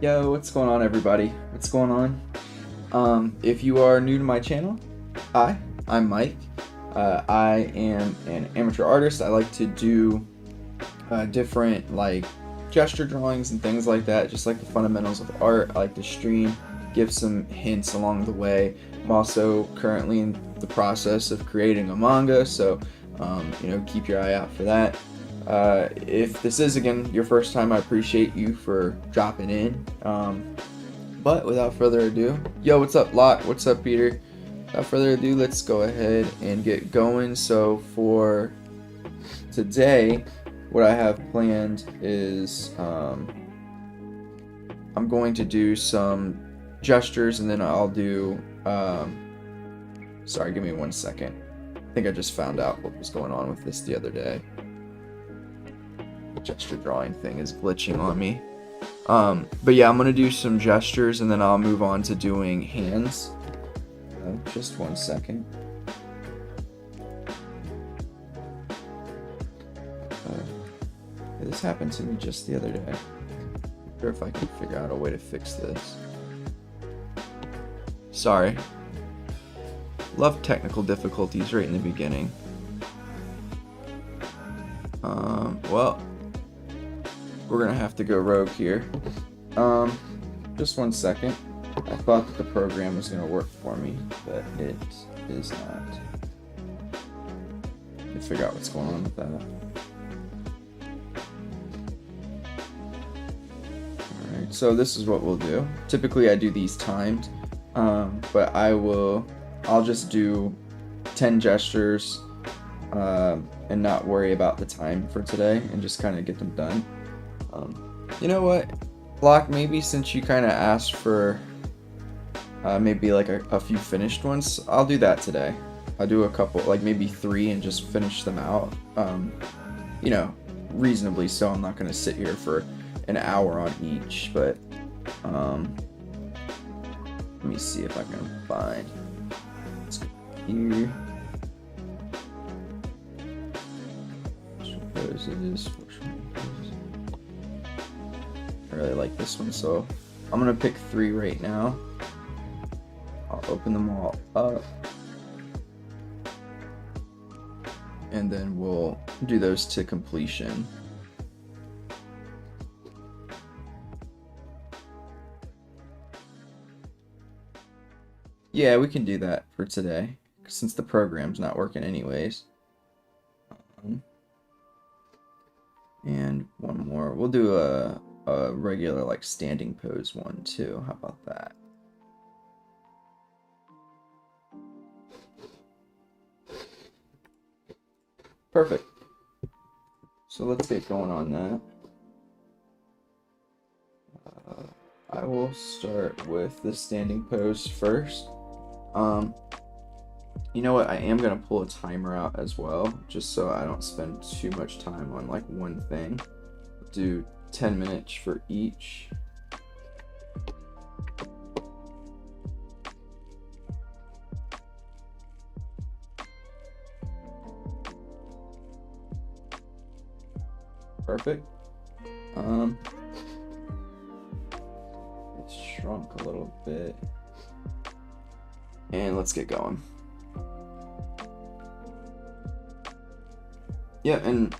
Yo, what's going on, everybody? What's going on? If you are new to my channel, hi, I'm Mike. I am an amateur artist. I like to do different like gesture drawings and things like that, just like the fundamentals of art. I like to stream, give some hints along the way. I'm also currently in the process of creating a manga, so keep your eye out for that. If this is again your first time, I appreciate you for dropping in. But without further ado, yo, what's up, Locke? What's up, Peter? Without further ado, let's go ahead and get going. So for today, what I have planned is I'm going to do some gestures, and then I'll do sorry, give me 1 second. I think I just found out what was going on with this the other day. The gesture drawing thing is glitching on me. But yeah, I'm gonna do some gestures, and then I'll move on to doing hands. Just 1 second. This happened to me just the other day. I'm not sure if I can figure out a way to fix this. Sorry. Love technical difficulties right in the beginning. Well, we're gonna have to go rogue here. Just 1 second. I thought that the program was gonna work for me, but it is not. Let me figure out what's going on with that. Alright, so this is what we'll do. Typically I do these timed, but I'll just do 10 gestures, and not worry about the time for today, and just kind of get them done. You know what, Locke, maybe since you kind of asked for maybe like a few finished ones, I'll do that today. I'll do a couple, like maybe 3, and just finish them out, reasonably, so I'm not going to sit here for an hour on each, but let me see if I can find. Let's go here. I really like this one, so I'm gonna pick 3 right now. I'll open them all up, and then we'll do those to completion. Yeah, we can do that for today, since the program's not working anyways. And one more. We'll do a regular like standing pose one too. How about that? Perfect. So let's get going on that. I will start with the standing pose first. You know what, I am going to pull a timer out as well, just so I don't spend too much time on like one thing. Do 10 minutes for each. Perfect. It's shrunk a little bit. And let's get going. Yeah, and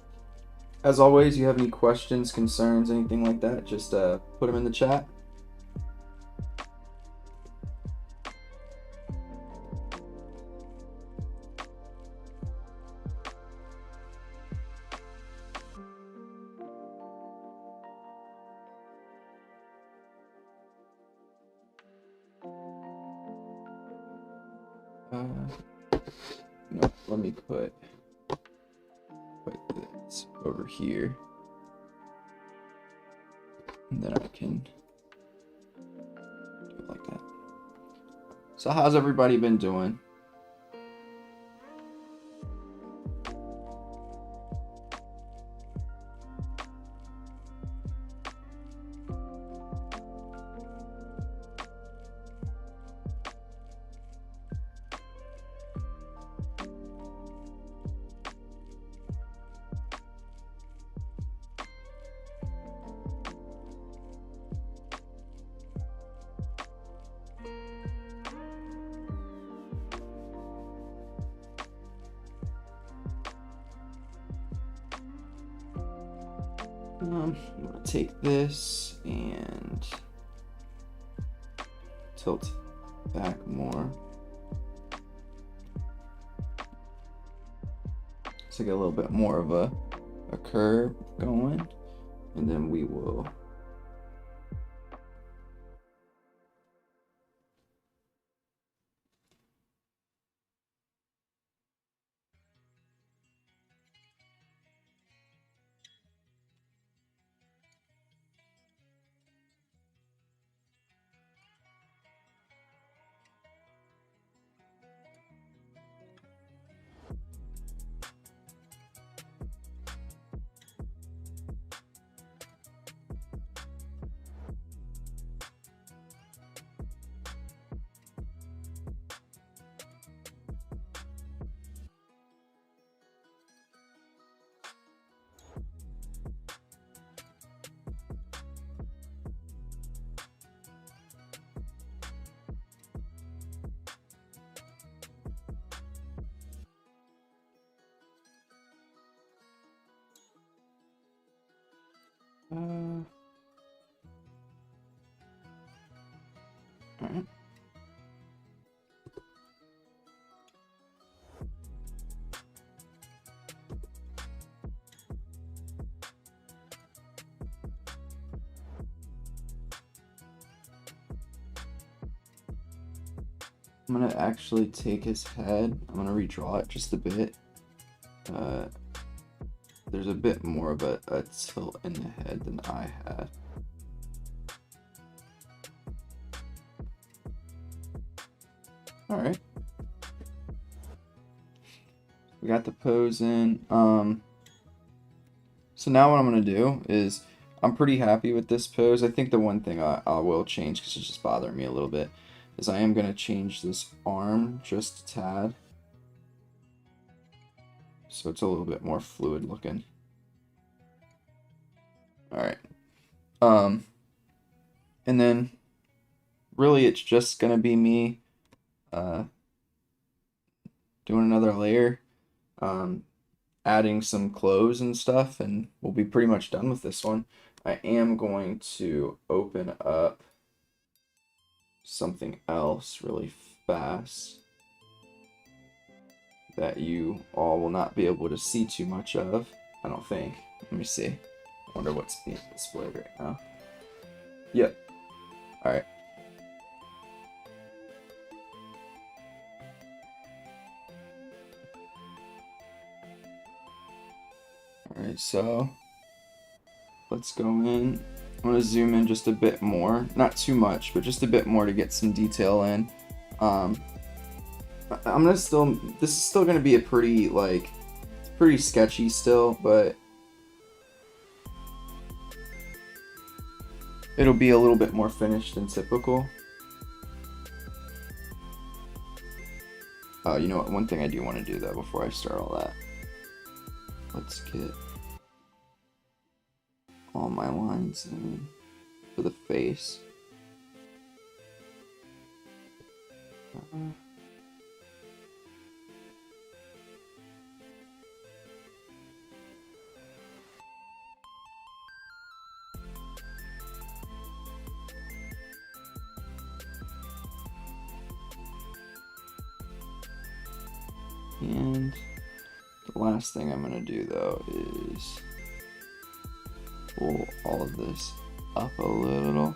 as always, you have any questions, concerns, anything like that, just put them in the chat. No, let me put this over here, and then I can do it like that. So how's everybody been doing? I'm gonna take this and tilt back more. So get a little bit more of a curve going, and then we will all right. I'm gonna actually take his head. I'm gonna redraw it just a bit. There's a bit more of a tilt in the head than I had. All right. We got the pose in. So now what I'm gonna do is, I'm pretty happy with this pose. I think the one thing I will change, because it's just bothering me a little bit, is I am gonna change this arm just a tad, so it's a little bit more fluid looking. All right. And then really it's just gonna be me doing another layer, adding some clothes and stuff, and we'll be pretty much done with this one. I am going to open up something else really fast that you all will not be able to see too much of, I don't think. Let me see. I wonder what's being displayed right now. Yep. All right. All right, so let's go in. I'm gonna zoom in just a bit more, not too much, but just a bit more to get some detail in. This is still gonna be a pretty, like, pretty sketchy still, but it'll be a little bit more finished than typical. You know what, one thing I do want to do though before I start all that, let's get all my lines in for the face. And the last thing I'm gonna do though is pull all of this up a little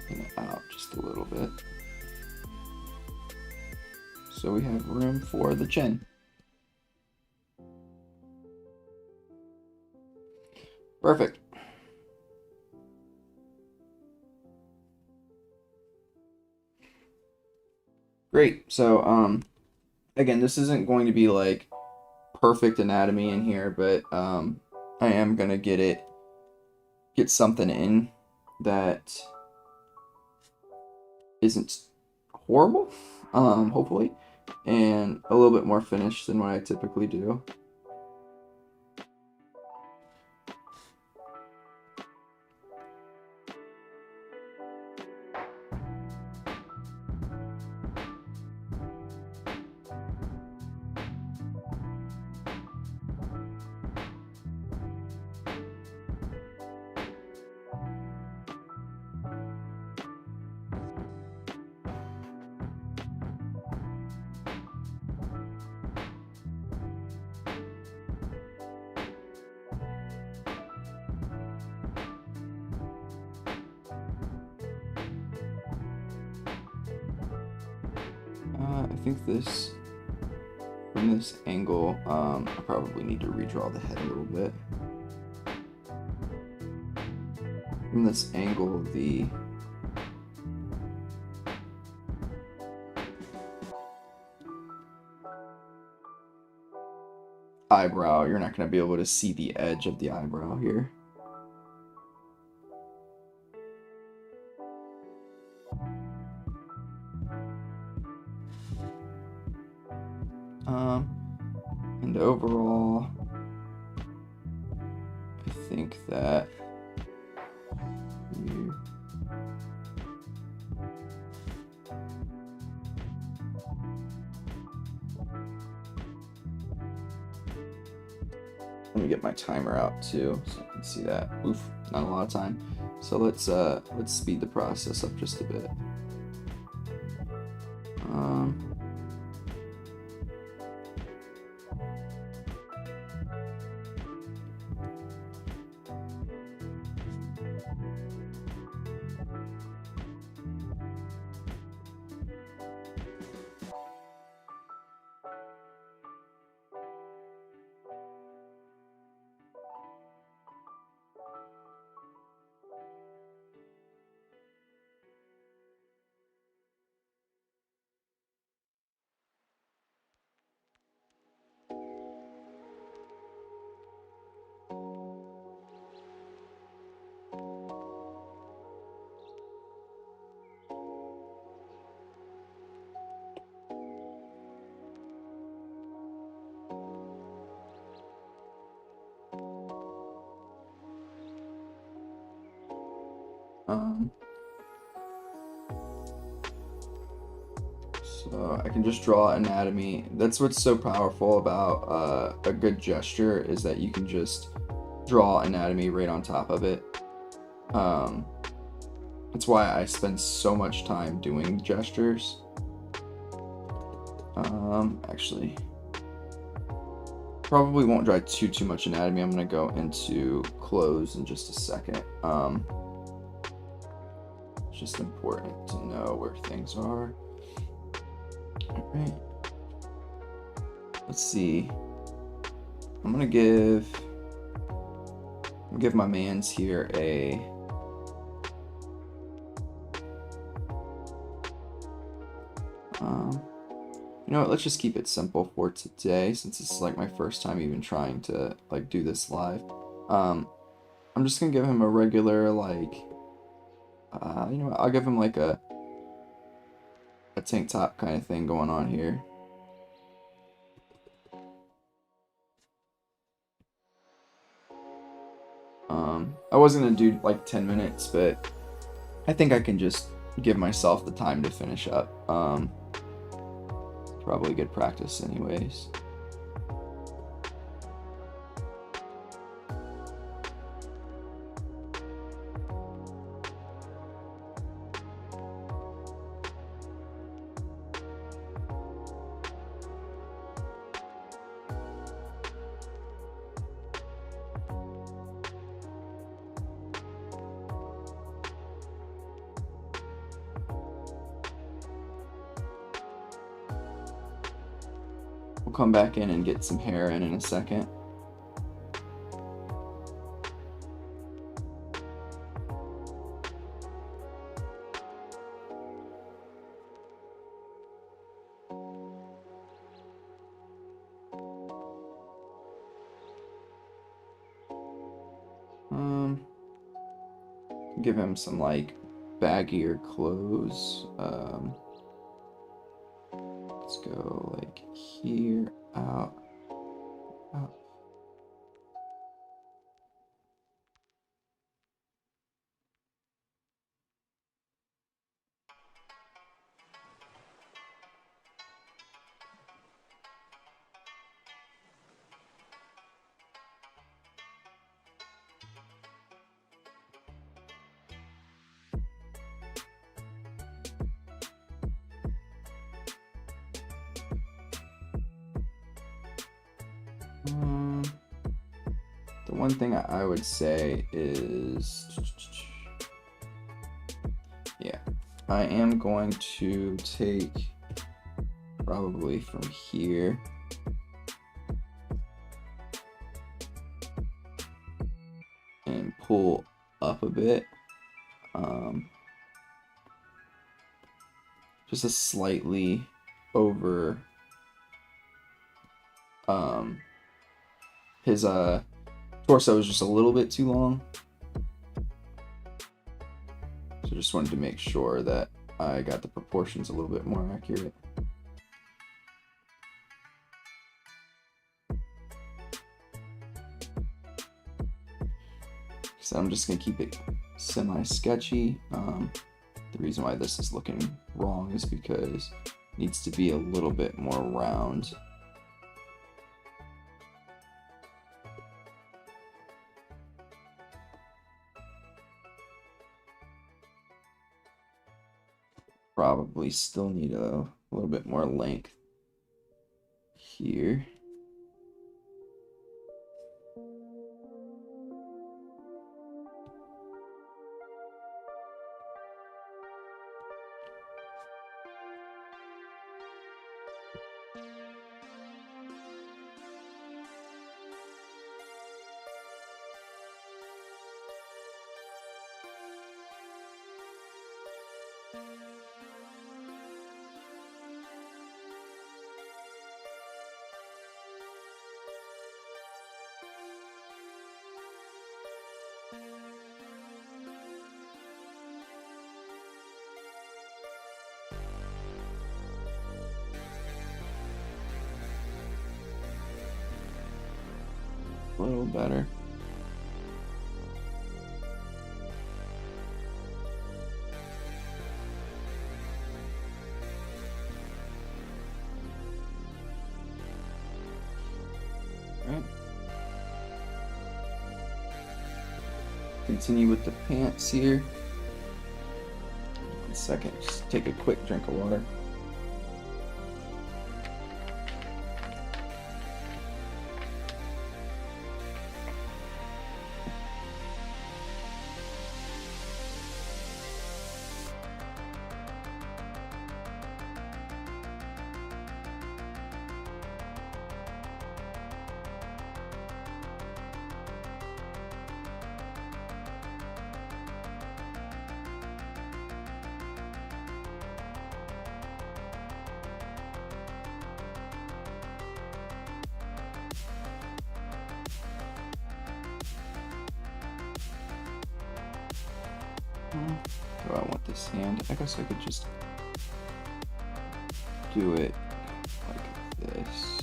and out just a little bit, so we have room for the chin. Perfect. Great. So again, this isn't going to be like perfect anatomy in here, but I am gonna get something in that isn't horrible, hopefully, and a little bit more finished than what I typically do. I think this, from this angle, I probably need to redraw the head a little bit. From this angle, the eyebrow, you're not going to be able to see the edge of the eyebrow here. And overall, I think that let me get my timer out too, so you can see that. Oof, not a lot of time. So let's speed the process up just a bit. So I can just draw anatomy. That's what's so powerful about a good gesture, is that you can just draw anatomy right on top of it. That's why I spend so much time doing gestures. Actually, probably won't draw too much anatomy. I'm gonna go into close in just a second. It's just important to know where things are. All right. Let's see. I'm gonna give my mans here a you know what, let's just keep it simple for today, since this is like my first time even trying to like do this live. I'm just gonna give him a regular, like you know what, I'll give him like a tank top kind of thing going on here. I was gonna do like 10 minutes, but I think I can just give myself the time to finish up. Probably good practice anyways. We'll come back in and get some hair in a second. Give him some like baggier clothes. Let's go like here, out, out. The one thing I would say is, yeah, I am going to take probably from here. And pull up a bit. Just a slightly over his torso is just a little bit too long. So just wanted to make sure that I got the proportions a little bit more accurate. So I'm just gonna keep it semi-sketchy. The reason why this is looking wrong is because it needs to be a little bit more round. Probably still need a little bit more length here. A little better. Right. Continue with the pants here. 1 second, just take a quick drink of water. Do I want this hand? I guess I could just do it like this.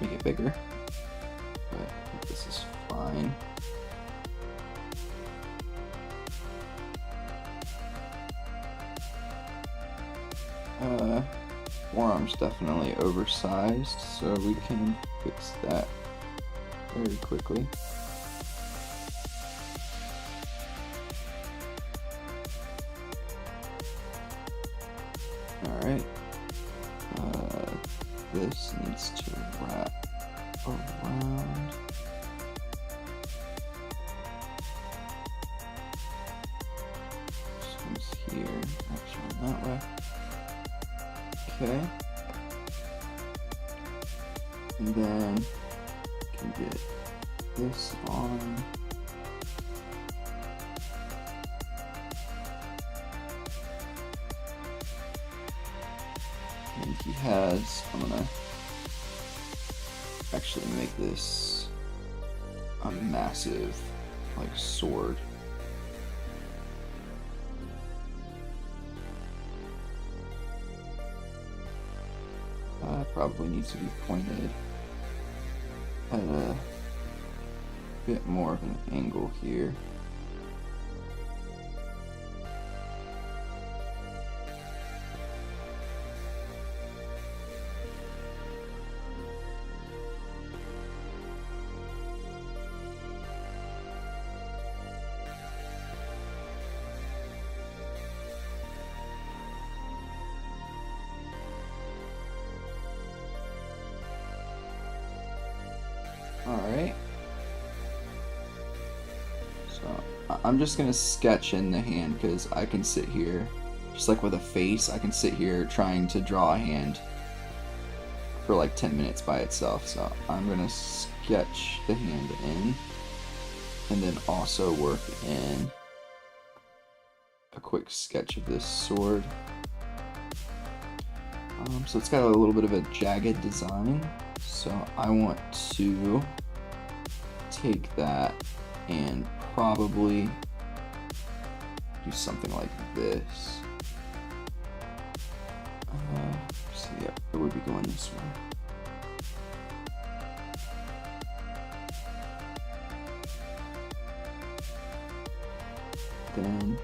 Make it bigger, but I think this is fine. Forearm's definitely oversized, so we can fix that very quickly. Alright, this needs to wrap around. This one's here, actually that way. Okay, and then can get this on. And he has, I'm gonna actually make this a massive, like, sword. Probably needs to be pointed at a bit more of an angle here. Alright, I'm just gonna sketch in the hand because I can sit here, just like with a face, I can sit here trying to draw a hand for like 10 minutes by itself. So I'm gonna sketch the hand in, and then also work in a quick sketch of this sword. So it's got a little bit of a jagged design, so I want to take that and probably do something like this. So yeah, it would be going this way. Then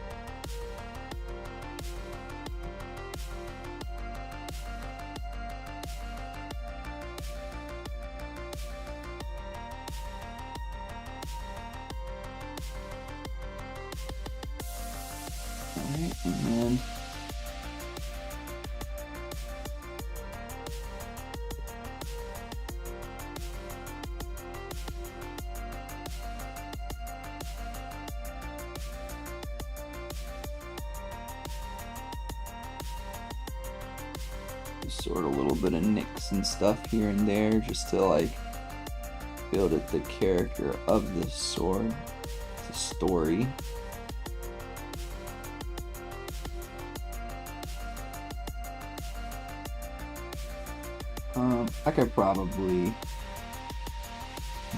alright, and then sort of a little bit of nicks and stuff here and there just to like build up the character of this sword, the story. I could probably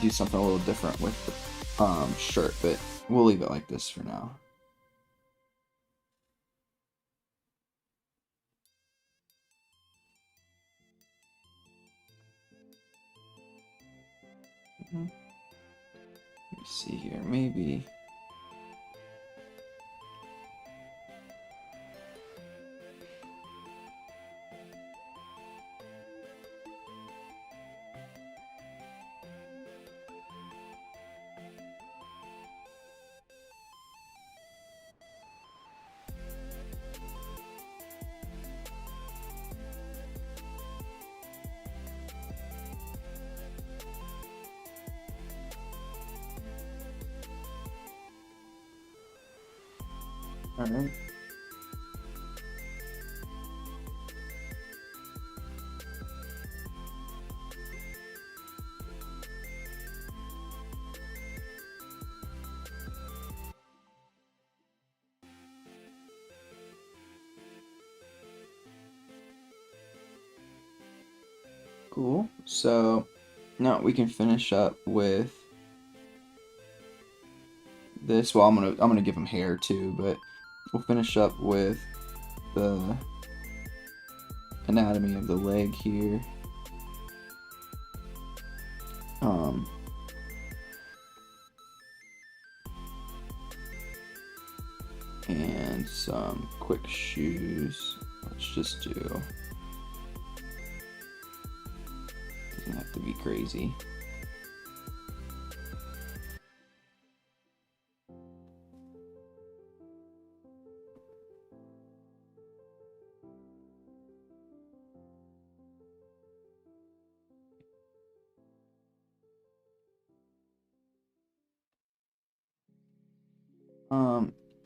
do something a little different with the shirt, but we'll leave it like this for now. Let me see here, maybe. All right. Cool. So now we can finish up with this. Well, I'm gonna give him hair too, but we'll finish up with the anatomy of the leg here. And some quick shoes. Let's just do, doesn't have to be crazy.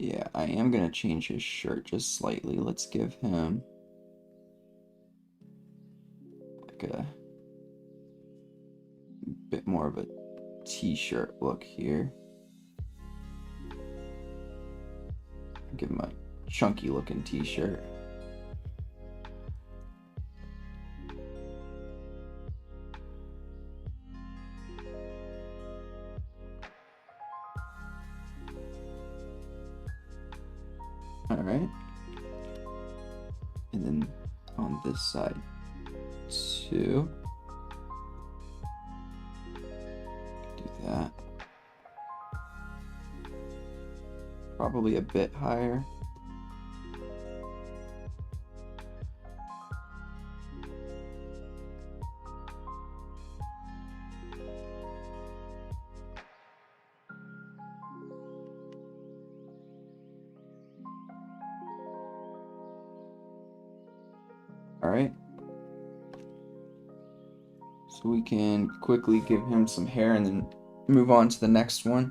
Yeah, I am gonna change his shirt just slightly. Let's give him like a bit more of a t-shirt look here. Give him a chunky looking t-shirt. Alright. And then on this side too. Do that. Probably a bit higher. Alright, so we can quickly give him some hair and then move on to the next one.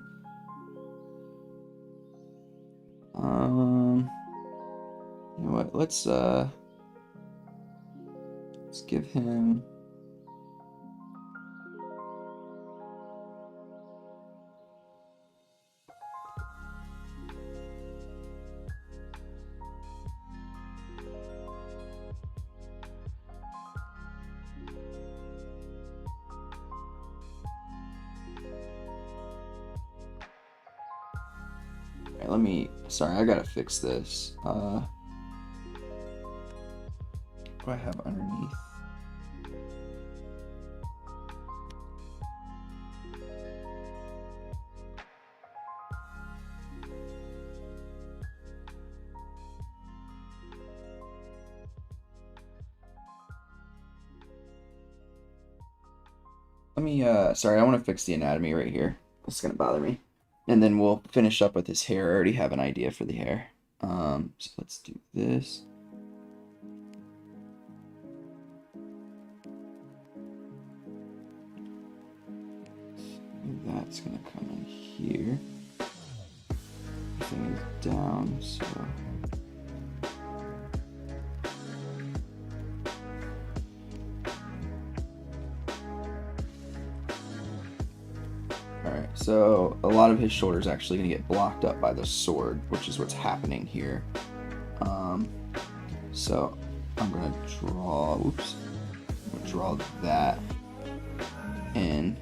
what? Let's give him. Let me, sorry, I gotta fix this. What do I have underneath? Let me, sorry, I want to fix the anatomy right here. It's gonna bother me. And then we'll finish up with his hair. I already have an idea for the hair. So let's do this. That's gonna come in here. Everything is down, so. Alright, so a lot of his shoulder is actually going to get blocked up by the sword, which is what's happening here. So I'm going to draw, oops, I'm going to draw that in.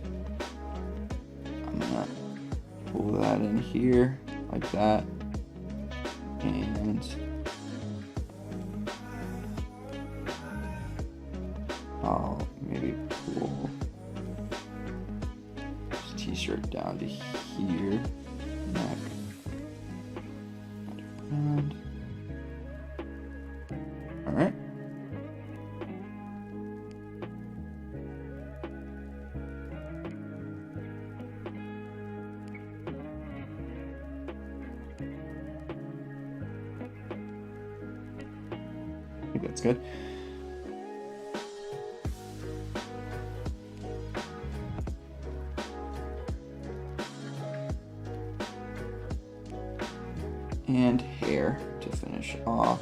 I'm going to pull that in here, like that, and I'll maybe pull t-shirt down to here, neck, around. All right. I think that's good. And hair to finish off.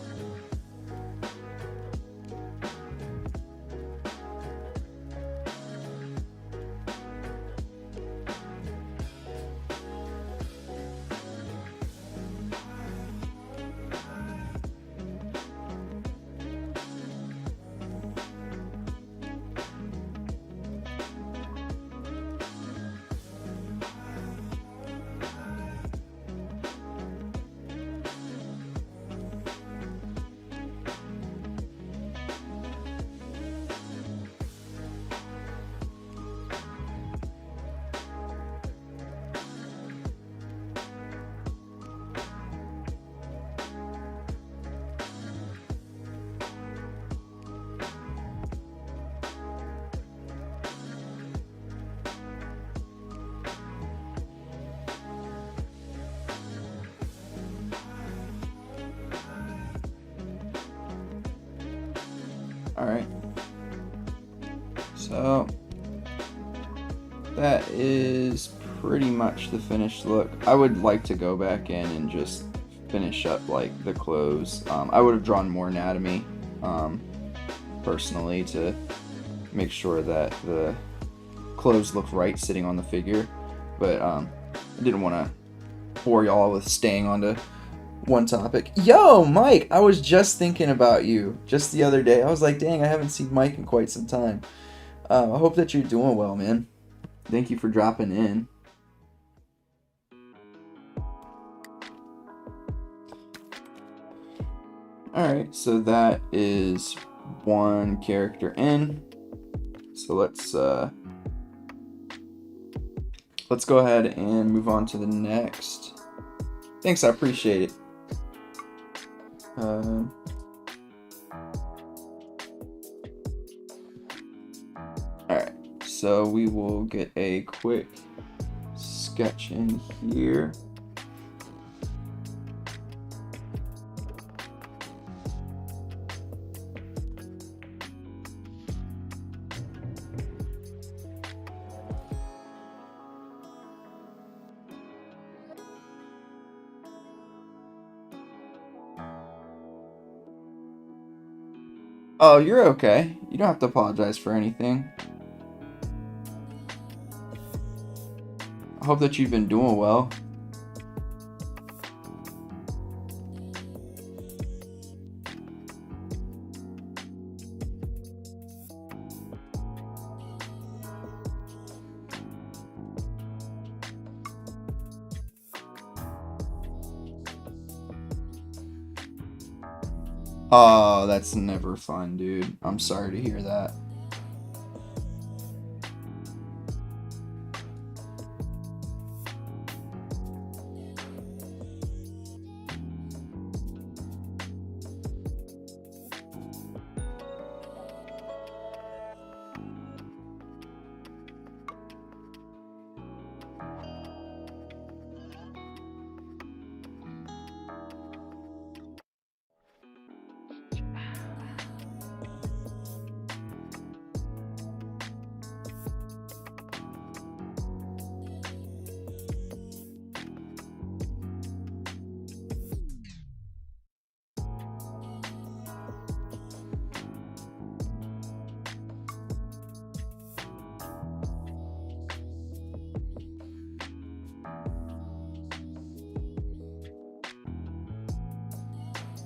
All right, so that is pretty much the finished look. I would like to go back in and just finish up like the clothes. I would have drawn more anatomy personally to make sure that the clothes look right sitting on the figure, but I didn't want to bore y'all with staying onto one topic. Yo, Mike, I was just thinking about you just the other day. I was like, dang, I haven't seen Mike in quite some time. I hope that you're doing well, man. Thank you for dropping in. Alright, so that is one character in. So let's go ahead and move on to the next. Thanks, I appreciate it. Alright, so we will get a quick sketch in here. Oh, you're okay. You don't have to apologize for anything. I hope that you've been doing well. Oh, that's never fun, dude. I'm sorry to hear that.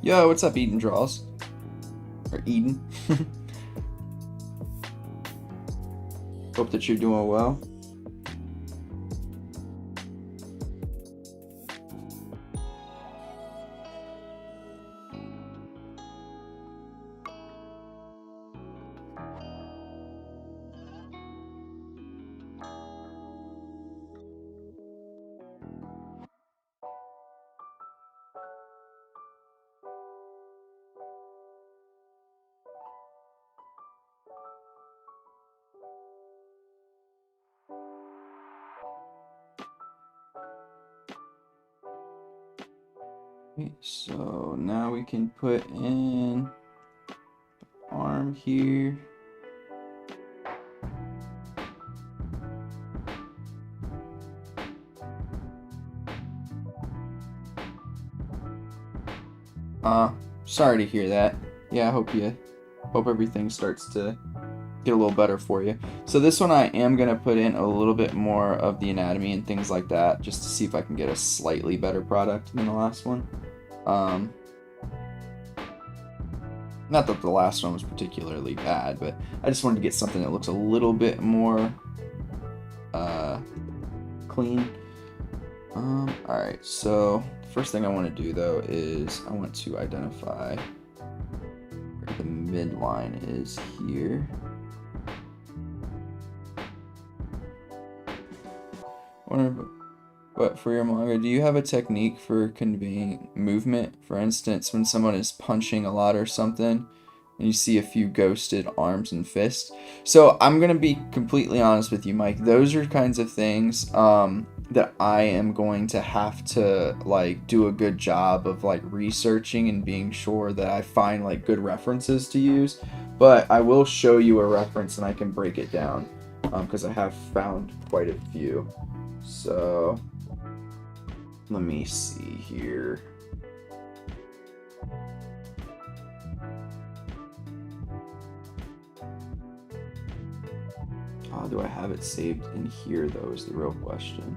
Yo, what's up, Eden Draws? Or Eden? Hope that you're doing well. Okay, so now we can put in arm here. Sorry to hear that. Yeah, I hope everything starts to get a little better for you. So this one I am gonna put in a little bit more of the anatomy and things like that, just to see if I can get a slightly better product than the last one. Not that the last one was particularly bad, but I just wanted to get something that looks a little bit more clean. Alright, so the first thing I want to do though is I want to identify where the midline is here. But for your manga, do you have a technique for conveying movement? For instance, when someone is punching a lot or something, and you see a few ghosted arms and fists. So I'm gonna be completely honest with you, Mike. Those are kinds of things that I am going to have to like do a good job of like researching and being sure that I find like good references to use. But I will show you a reference and I can break it down because I have found quite a few. So let me see here. Oh, do I have it saved in here though is the real question.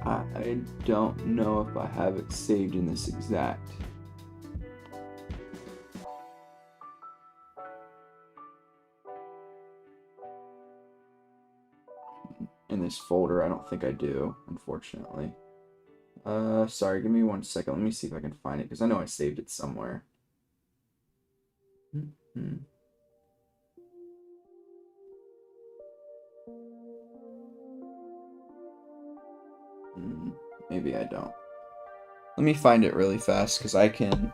I don't know if I have it saved in this exact. In this folder, I don't think I do, unfortunately. Sorry, give me 1 second. Let me see if I can find it, because I know I saved it somewhere. Maybe I don't. Let me find it really fast, because I can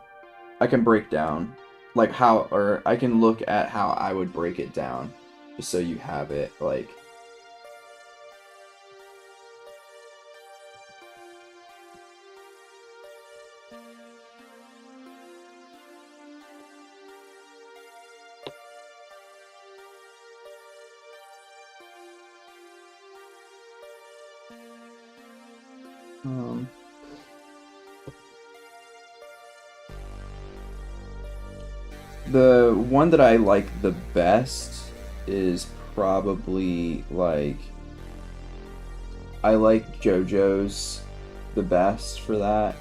break down, like how, or I can look at how I would break it down, just so you have it, like. The one that I like the best is probably like, I like JoJo's the best for that.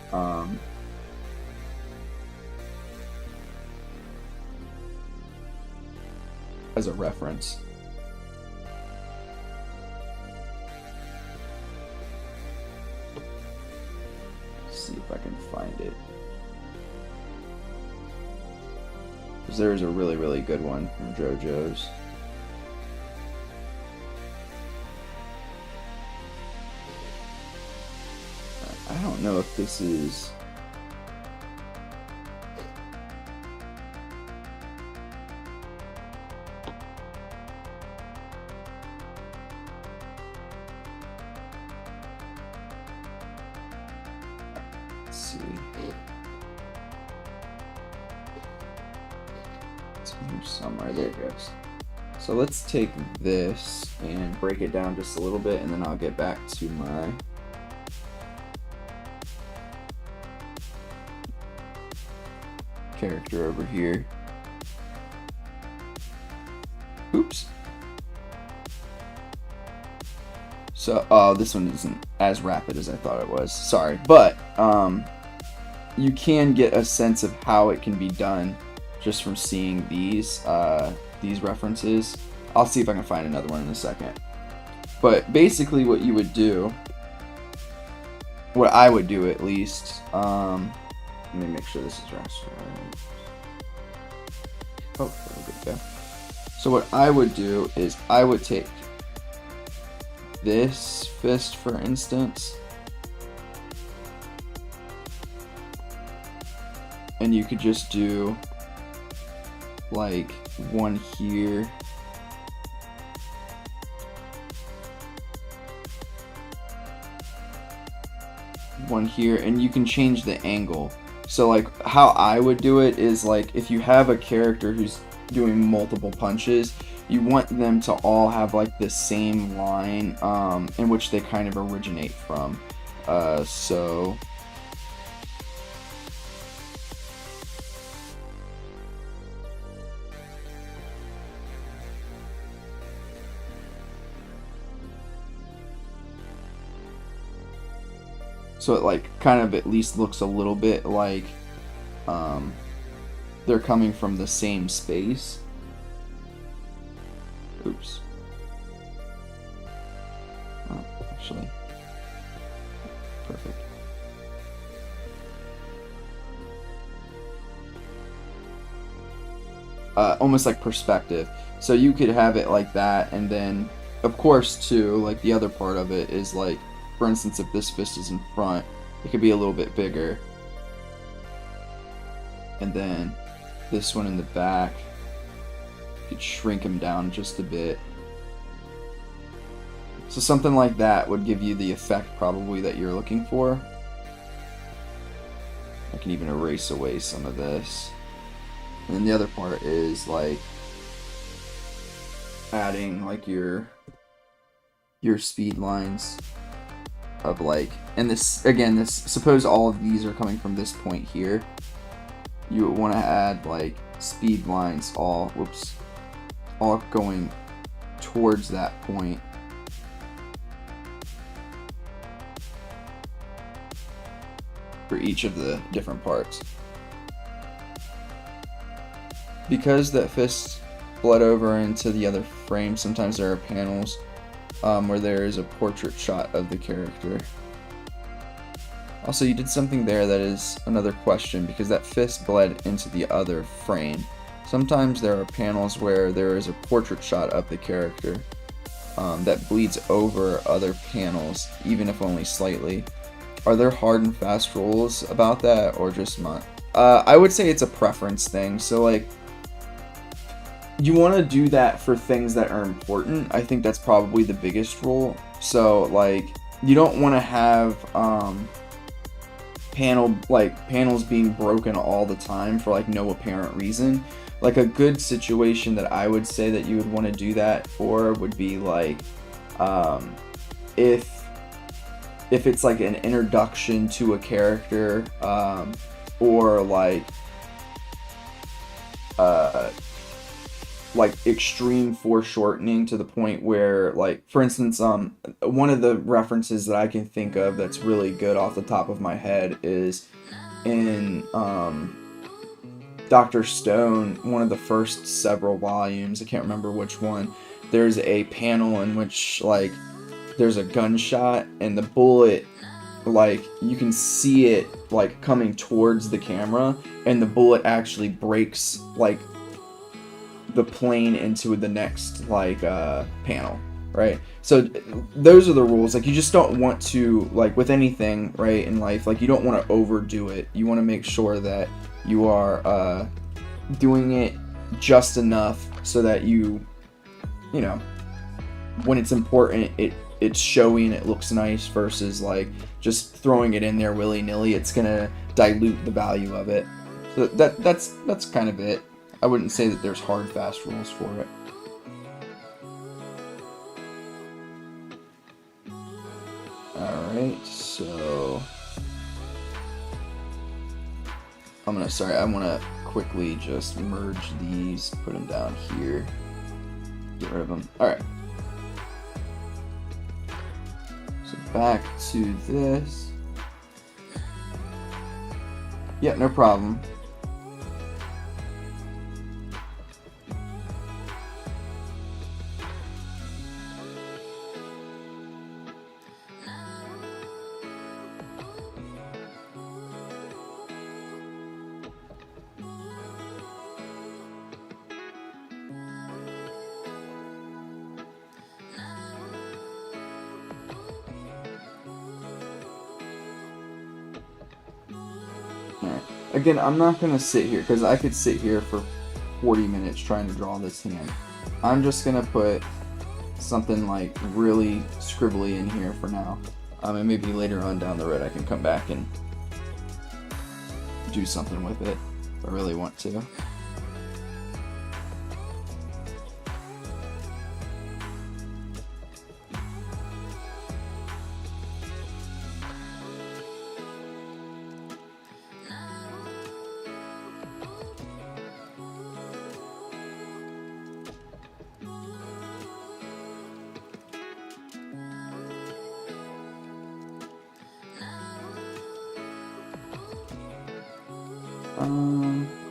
As a reference. Let's see if I can find it. Because there is a really, really good one from JoJo's. I don't know if this is... Let's see. It's here somewhere. There it goes. So let's take this and break it down just a little bit, and then I'll get back to my... character over here. Oops. So, this one isn't as rapid as I thought it was. Sorry, but you can get a sense of how it can be done just from seeing these references. I'll see if I can find another one in a second. But basically, what you would do, what I would do at least. Let me make sure this is right. Oh, there we go. So what I would do is I would take this fist, for instance, and you could just do like one here, one here, and you can change the angle. So like how I would do it is, like, if you have a character who's doing multiple punches, you want them to all have like the same line in which they kind of originate from. So it like kind of at least looks a little bit like they're coming from the same space. Oops. Oh, actually. Perfect. Almost like perspective. So you could have it like that, and then of course too, like the other part of it is like, for instance, if this fist is in front, it could be a little bit bigger. And then this one in the back, you could shrink him down just a bit. So something like that would give you the effect probably that you're looking for. I can even erase away some of this. And then the other part is like adding like your speed lines of like, and this again, this, suppose all of these are coming from this point here, you would want to add like speed lines all going towards that point. For each of the different parts. Because that fist bled over into the other frame, sometimes there are panels where there is a portrait shot of the character. Also, you did something there that is another question, because that fist bled into the other frame. Sometimes there are panels where there is a portrait shot of the character that bleeds over other panels, even if only slightly. Are there hard and fast rules about that, or just not? I would say it's a preference thing. So like, you want to do that for things that are important. I think that's probably the biggest rule. So like, you don't want to have panels being broken all the time for like no apparent reason. Like a good situation that I would say that you would want to do that for would be like, if if it's like an introduction to a character, or like extreme foreshortening to the point where, like, for instance, one of the references that I can think of that's really good off the top of my head is in Dr. Stone, one of the first several volumes, I can't remember which one. There's a panel in which, like, there's a gunshot and the bullet, like, you can see it, like, coming towards the camera, and the bullet actually breaks, like, the plane into the next, like, panel, right? So those are the rules. Like, you just don't want to, like, with anything, right, in life, like, you don't want to overdo it. You want to make sure that you are doing it just enough so that you know, when it's important, it's showy and it looks nice, versus, like, just throwing it in there willy-nilly. It's gonna dilute the value of it. So that's kind of it. I wouldn't say that there's hard, fast rules for it. Alright, so I want to quickly just merge these, put them down here, get rid of them. Alright. So back to this. Yeah, no problem. Again, I'm not going to sit here, because I could sit here for 40 minutes trying to draw this hand. I'm just going to put something, like, really scribbly in here for now. And maybe later on down the road I can come back and do something with it if I really want to.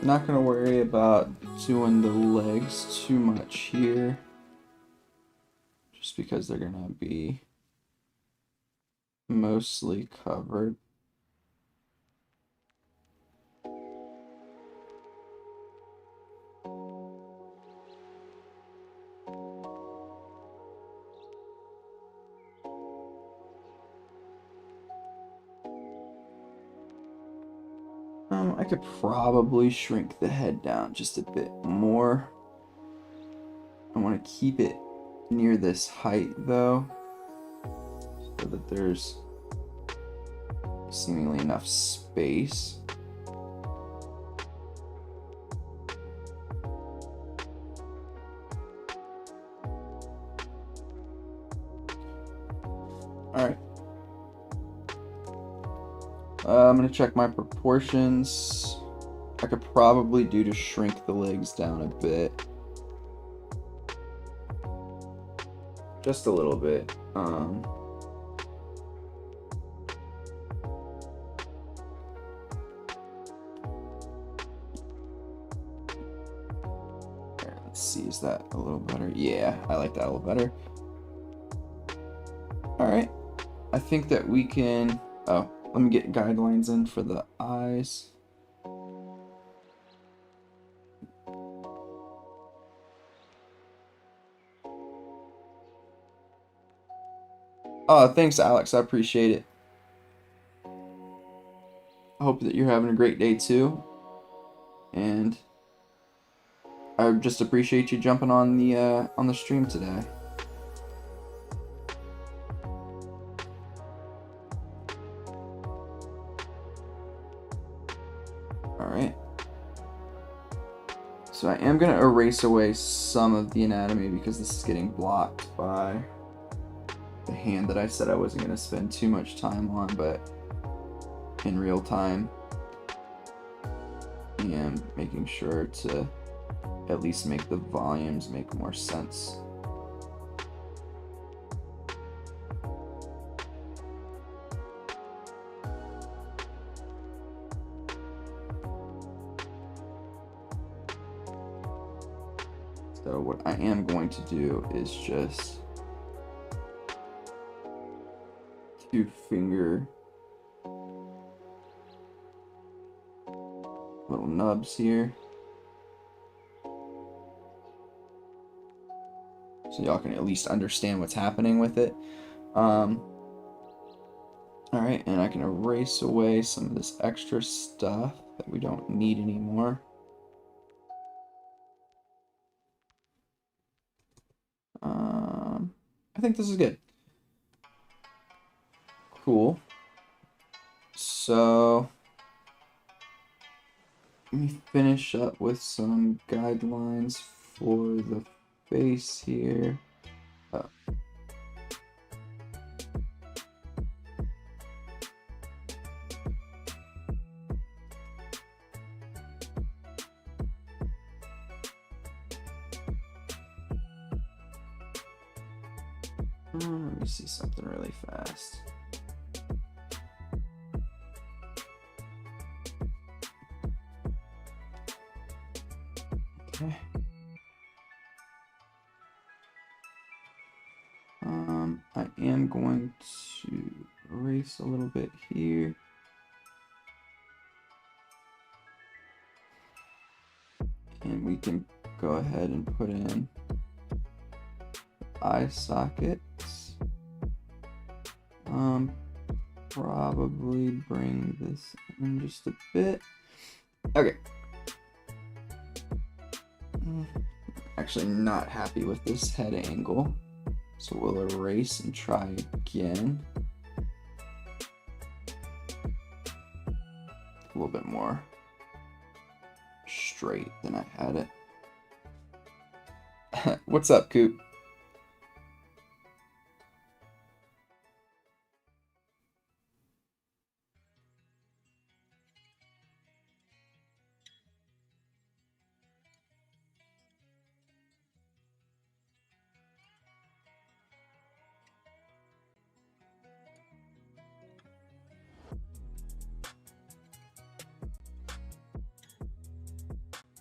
Not gonna worry about doing the legs too much here, just because they're gonna be mostly covered. I could probably shrink the head down just a bit more. I want to keep it near this height, though, so that there's seemingly enough space. Alright. I'm going to check my proportions. I could probably do to shrink the legs down a bit. Just a little bit. Let's see, is that a little better? Yeah, I like that a little better. Alright. I think that we can... Oh, let me get guidelines in for the eyes. Oh, thanks, Alex. I appreciate it. I hope that you're having a great day, too. And I just appreciate you jumping on the stream today. Alright. So I am going to erase away some of the anatomy because this is getting blocked by the hand that I said I wasn't going to spend too much time on, but in real time, and making sure to at least make the volumes make more sense. So what I am going to do is just 2-finger little nubs here, so y'all can at least understand what's happening with it. Alright, and I can erase away some of this extra stuff that we don't need anymore. I think this is good. Cool. So let me finish up with some guidelines for the face here. Let me see something really fast. Okay. I am going to erase a little bit here. And we can go ahead and put in eye sockets. Probably bring this in just a bit. Okay. Actually not happy with this head angle, so we'll erase and try again. A little bit more straight than I had it. What's up, Coop?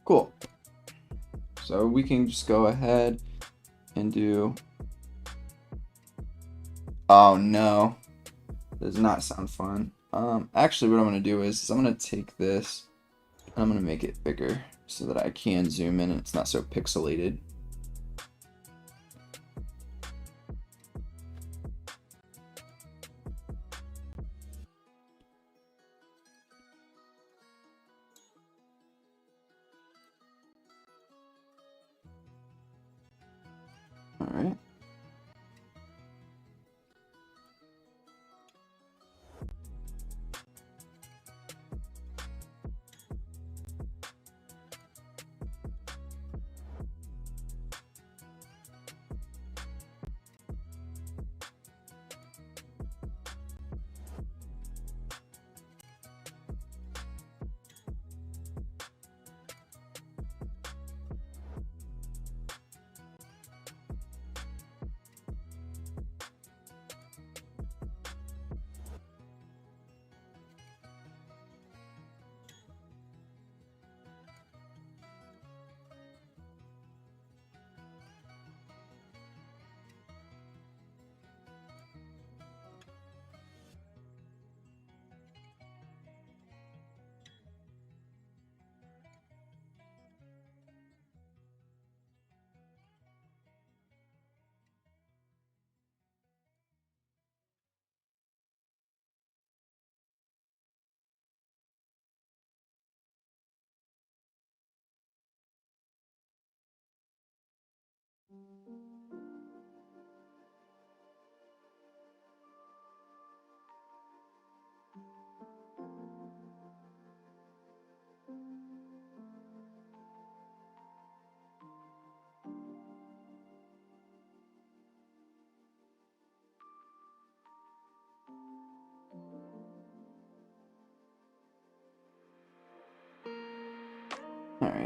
Cool. So we can just go ahead and do... Oh no, does not sound fun. Actually what I'm going to do is I'm going to take this and I'm going to make it bigger so that I can zoom in and it's not so pixelated. All right.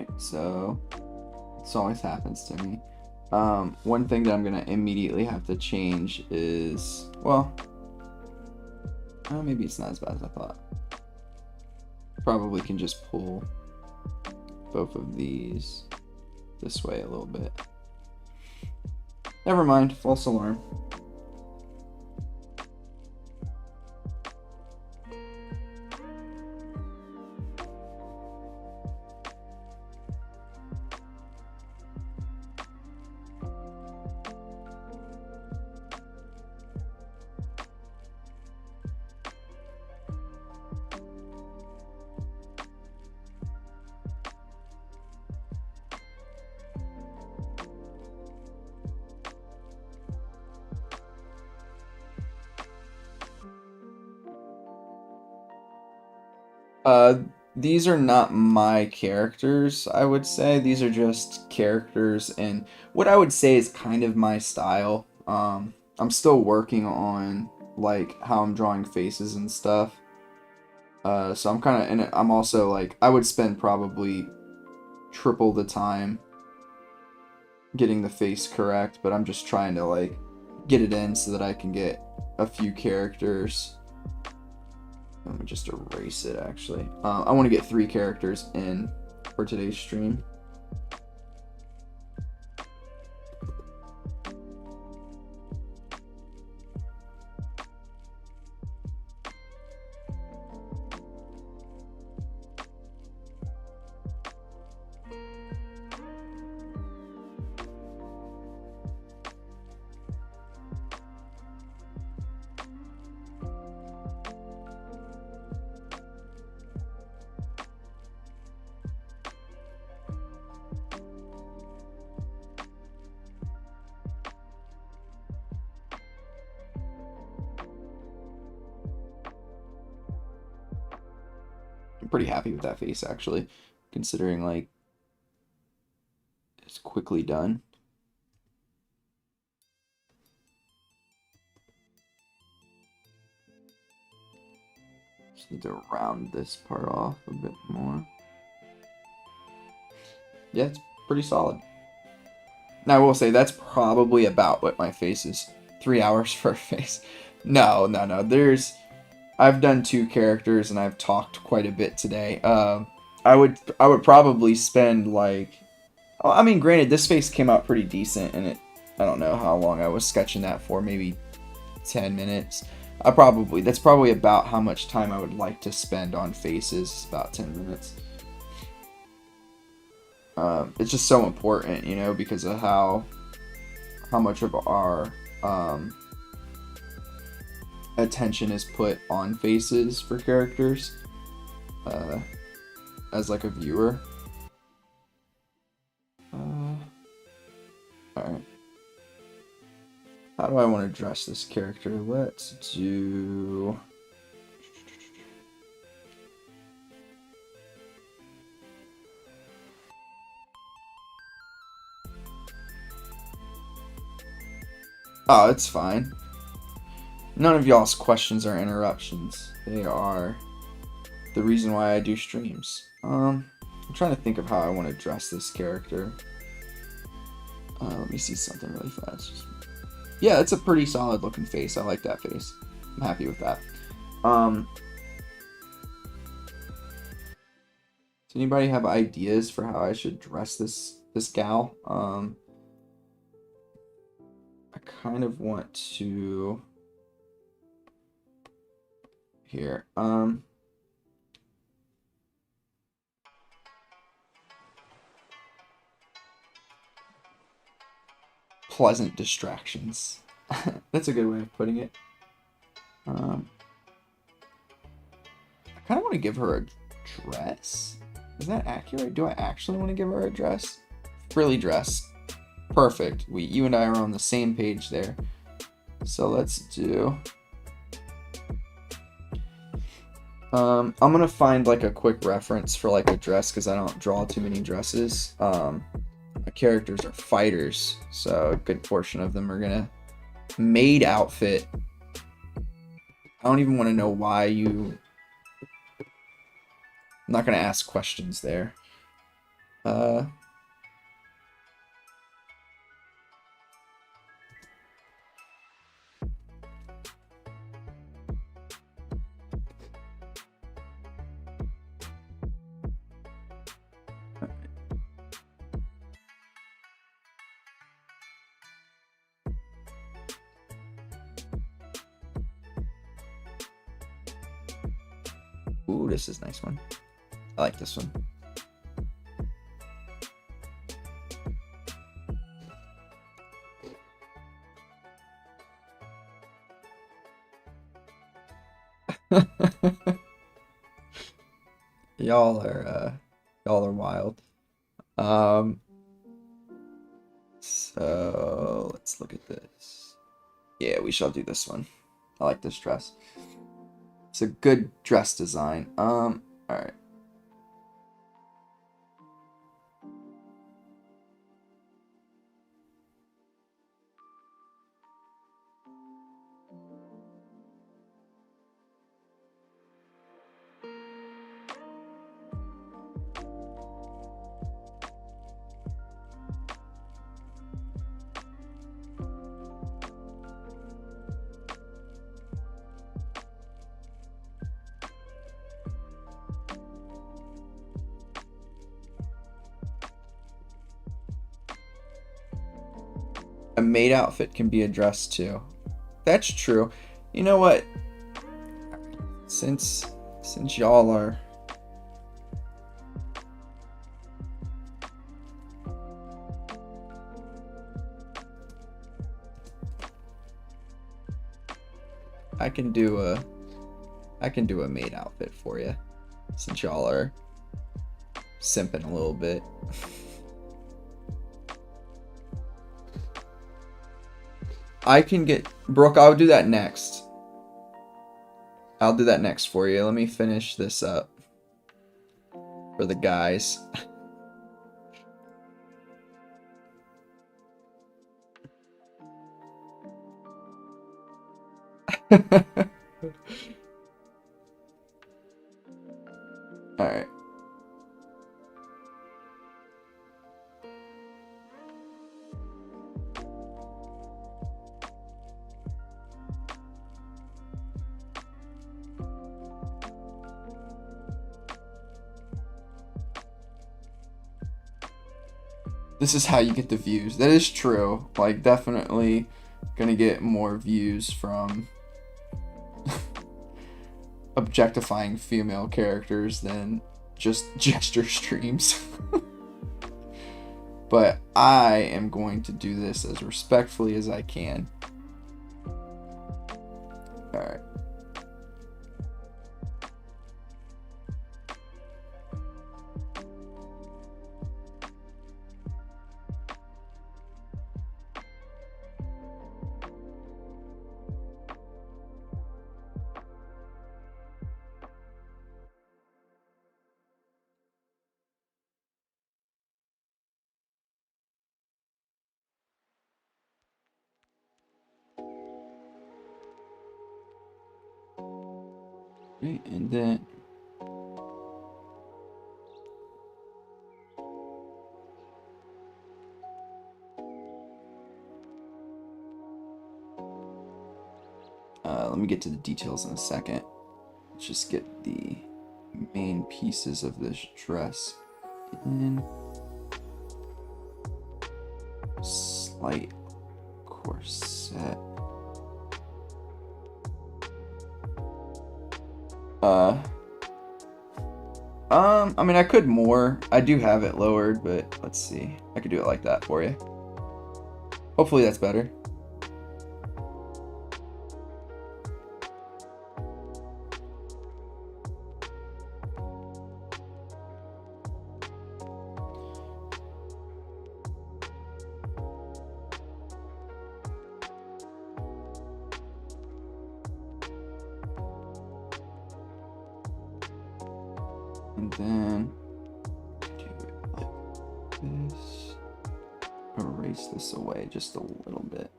Alright, so this always happens to me. One thing that I'm gonna immediately have to change is, well, maybe it's not as bad as I thought. Probably can just pull both of these this way a little bit. Never mind, false alarm. These are not my characters, I would say. These are just characters and what I would say is kind of my style. I'm still working on like how I'm drawing faces and stuff. So I'm kind of, and I'm also like, I would spend probably triple the time getting the face correct, but I'm just trying to like get it in so that I can get a few characters. Let me just erase it actually. I want to get 3 characters in for today's stream. Pretty happy with that face actually, considering like it's quickly done. Just need to round this part off a bit more. Yeah, it's pretty solid. Now I will say that's probably about what my face is. 3 hours for a face. No. I've done 2 characters and I've talked quite a bit today. I would probably spend like, oh, I mean, granted, this face came out pretty decent, and I don't know how long I was sketching that for, maybe 10 minutes. That's probably about how much time I would like to spend on faces, about 10 minutes. It's just so important, you know, because of how much of our attention is put on faces for characters as like a viewer. Alright. How do I want to dress this character? Let's do... Oh, it's fine. None of y'all's questions are interruptions. They are the reason why I do streams. I'm trying to think of how I want to dress this character. Let me see something really fast. Yeah, it's a pretty solid looking face. I like that face. I'm happy with that. Does anybody have ideas for how I should dress this gal? I kind of want to... Here, pleasant distractions. That's a good way of putting it. I kind of want to give her a dress. Is that accurate? Do I actually want to give her a dress? Frilly dress. Perfect. You and I are on the same page there. So let's do... I'm gonna find like a quick reference for like a dress because I don't draw too many dresses. My characters are fighters, so a good portion of them are gonna maid outfit. I don't even want to know why you... I'm not gonna ask questions there. Uh, ooh, this is a nice one. I like this one. Y'all are wild. So let's look at this. Yeah, we shall do this one. I like this dress. It's a good dress design. All right. A maid outfit can be a dress too. That's true. You know what? Since y'all are I can do a maid outfit for you. Since y'all are simping a little bit. I can get Brooke, I'll do that next. I'll do that next for you. Let me finish this up for the guys. Alright. This is how you get the views. That is true. Like, definitely gonna get more views from objectifying female characters than just gesture streams. But I am going to do this as respectfully as I can. Alright. And then let me get to the details in a second. Let's just get the main pieces of this dress in. Slight corset. I mean, I could more. I do have it lowered, but let's see. I could do it like that for you. Hopefully that's better. And then do it like this. Erase this away just a little bit.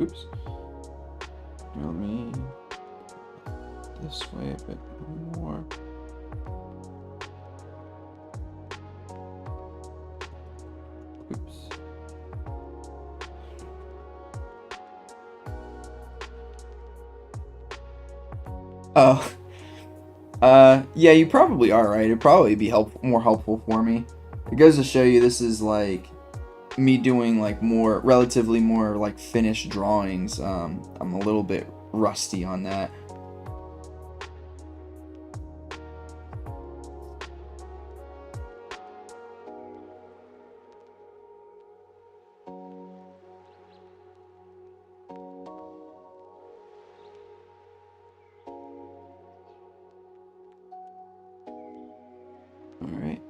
Oops. Let me this way a bit more. Oops. Oh. Yeah, you probably are right. It'd probably be more helpful for me. It goes to show you this is like me doing like relatively more like finished drawings. I'm a little bit rusty on that. Alright,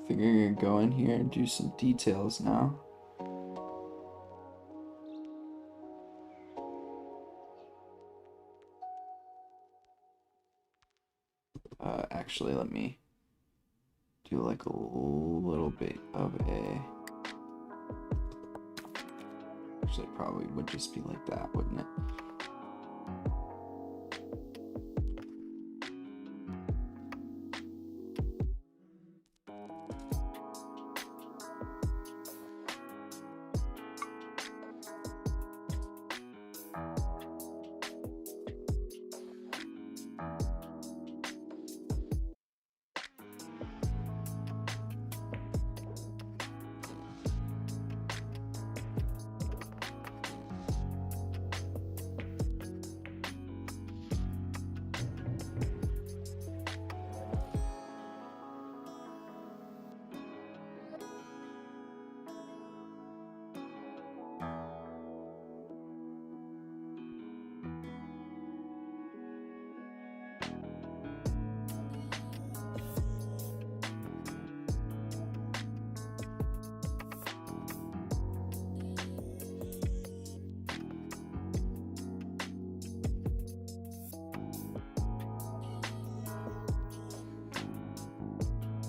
figure you're gonna go in here and do some details now. Actually, let me do like a little bit of a... Actually, it probably would just be like that, wouldn't it?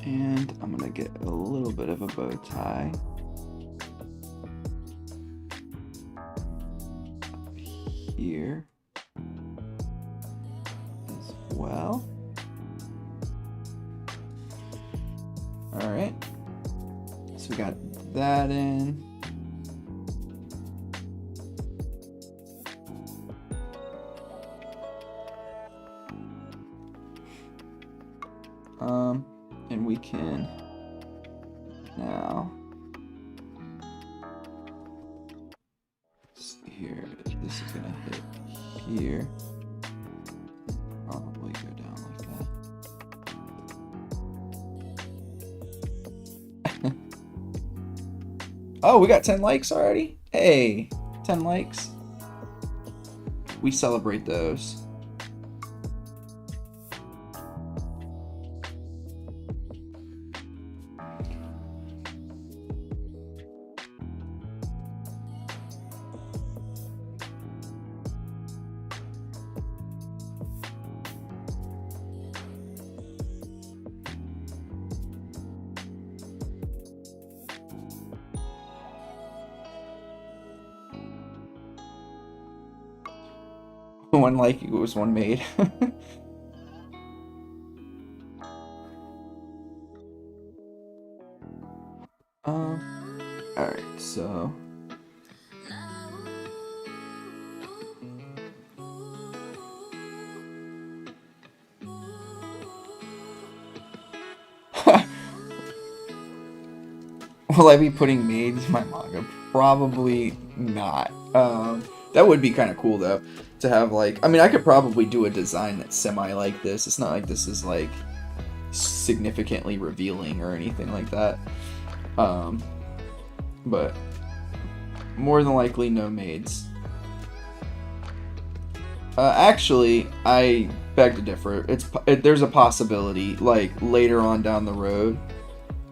And I'm gonna get a little bit of a bow tie. Up here as well. All right, so we got that in. And we can now here. This is gonna hit here. Probably go down like that. Oh, we got 10 likes already? Hey, 10 likes. We celebrate those. One like equals one made. Alright, so will I be putting maids in my manga? Probably not. That would be kind of cool though, to have like, I mean, I could probably do a design that's semi like this. It's not like this is like significantly revealing or anything like that. But more than likely no maids. Actually, I beg to differ. There's a possibility, like later on down the road,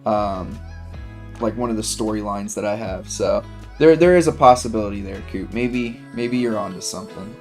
like one of the storylines that I have. So there is a possibility there, Coop. Maybe you're onto something.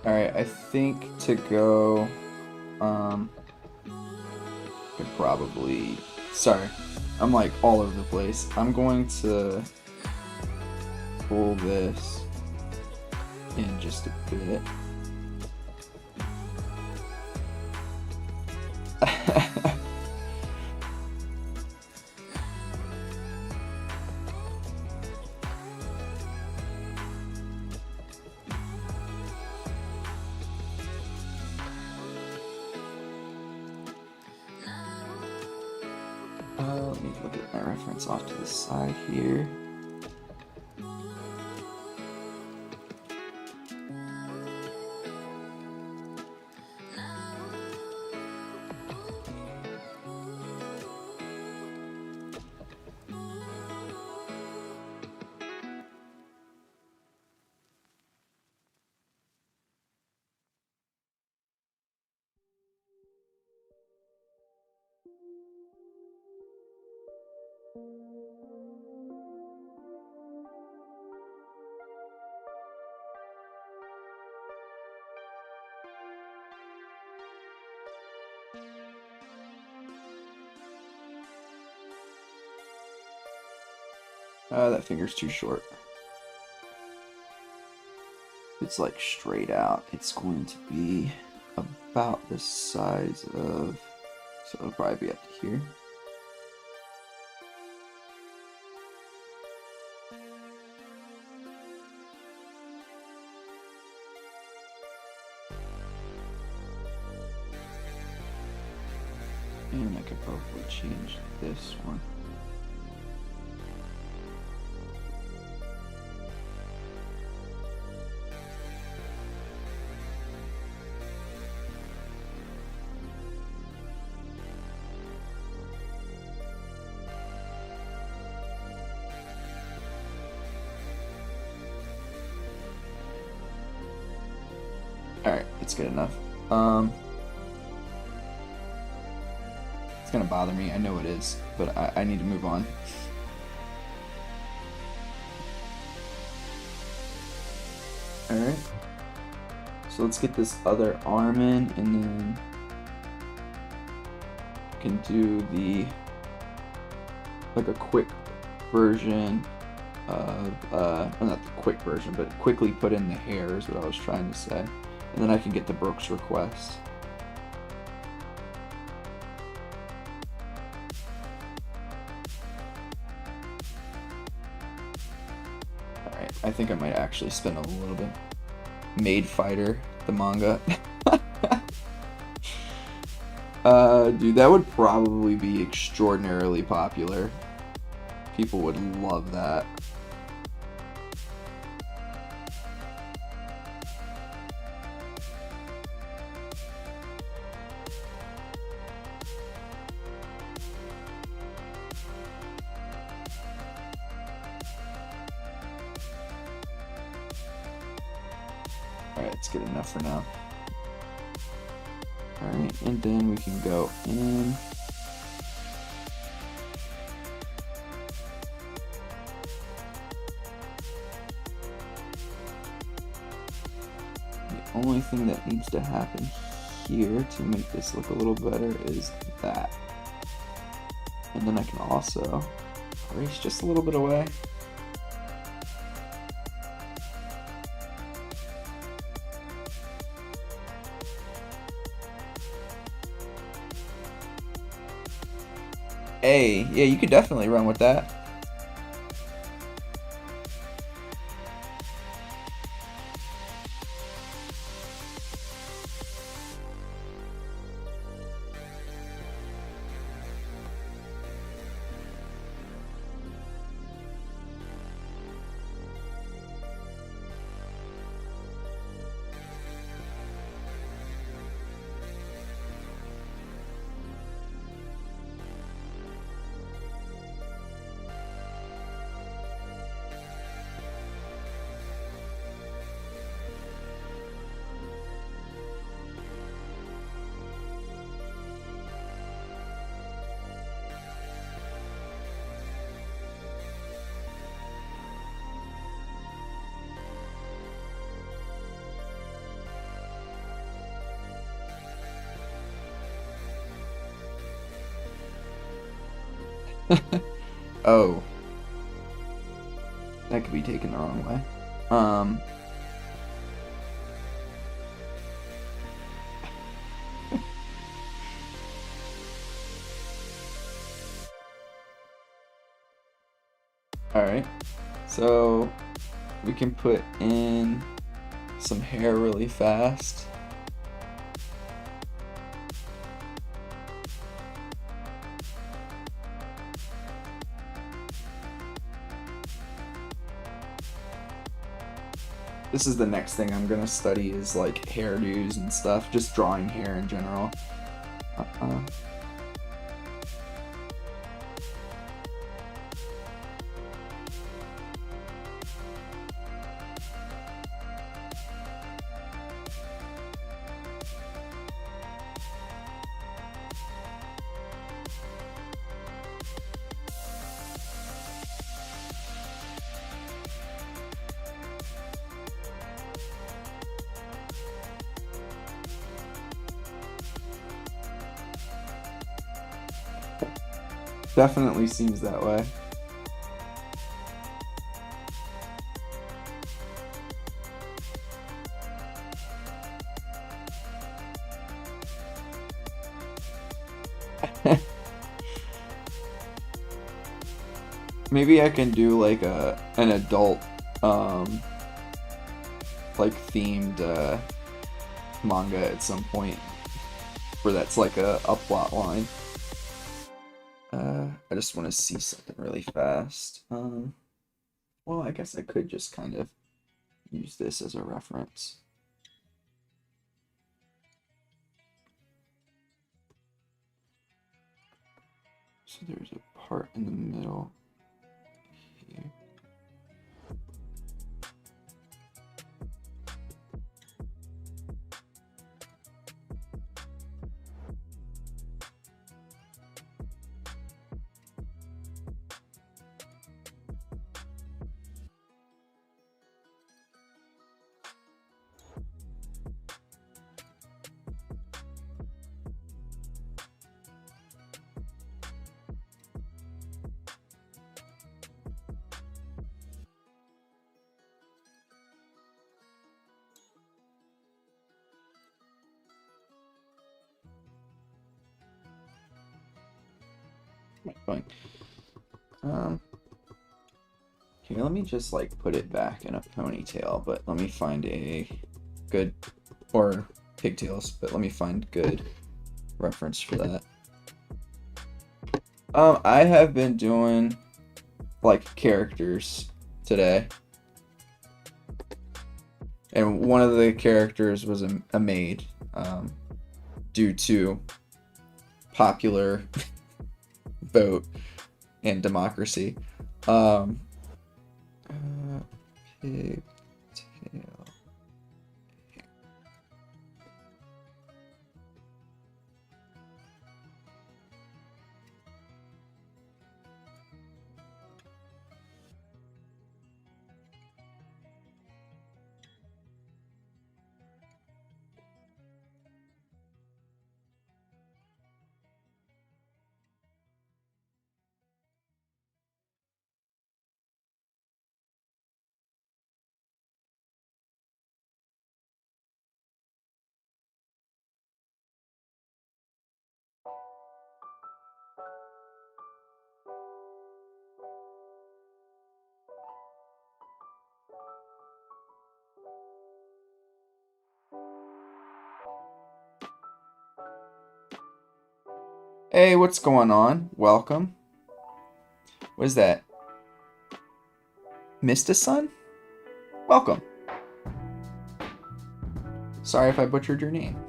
Alright, I think to go, could probably, sorry, I'm like all over the place. I'm going to pull this in just a bit. Let me look at my reference off to the side here. That finger's too short. It's like straight out. It's going to be about the size of, so it'll probably be up to here. And I could probably change this one. Alright, it's good enough. It's gonna bother me, I know it is, but I need to move on. Alright. So let's get this other arm in, and then we can do the, like a quick version of, well, not the quick version, but quickly put in the hair is what I was trying to say. And then I can get the Brooks request. Alright, I think I might actually spend a little bit. Maid Fighter, the manga. Dude, that would probably be extraordinarily popular. People would love that. Alright, it's good enough for now. Alright, and then we can go in. The only thing that needs to happen here to make this look a little better is that. And then I can also erase just a little bit away. Hey, yeah, you could definitely run with that. Oh, that could be taken the wrong way. Alright, so we can put in some hair really fast. This is the next thing I'm gonna study is like hairdos and stuff, just drawing hair in general. Definitely seems that way. Maybe I can do like an adult like themed manga at some point where that's like a plot line. I just want to see something really fast. Well, I guess I could just kind of use this as a reference. So there's a part in the middle here. Going. Here, let me just like put it back in a ponytail, but let me find a good, or pigtails, but let me find good reference for that. I have been doing like characters today, and one of the characters was a maid, due to popular vote and democracy. Pigtail. Hey, what's going on? Welcome. What is that? Mista Sun? Welcome. Sorry if I butchered your name.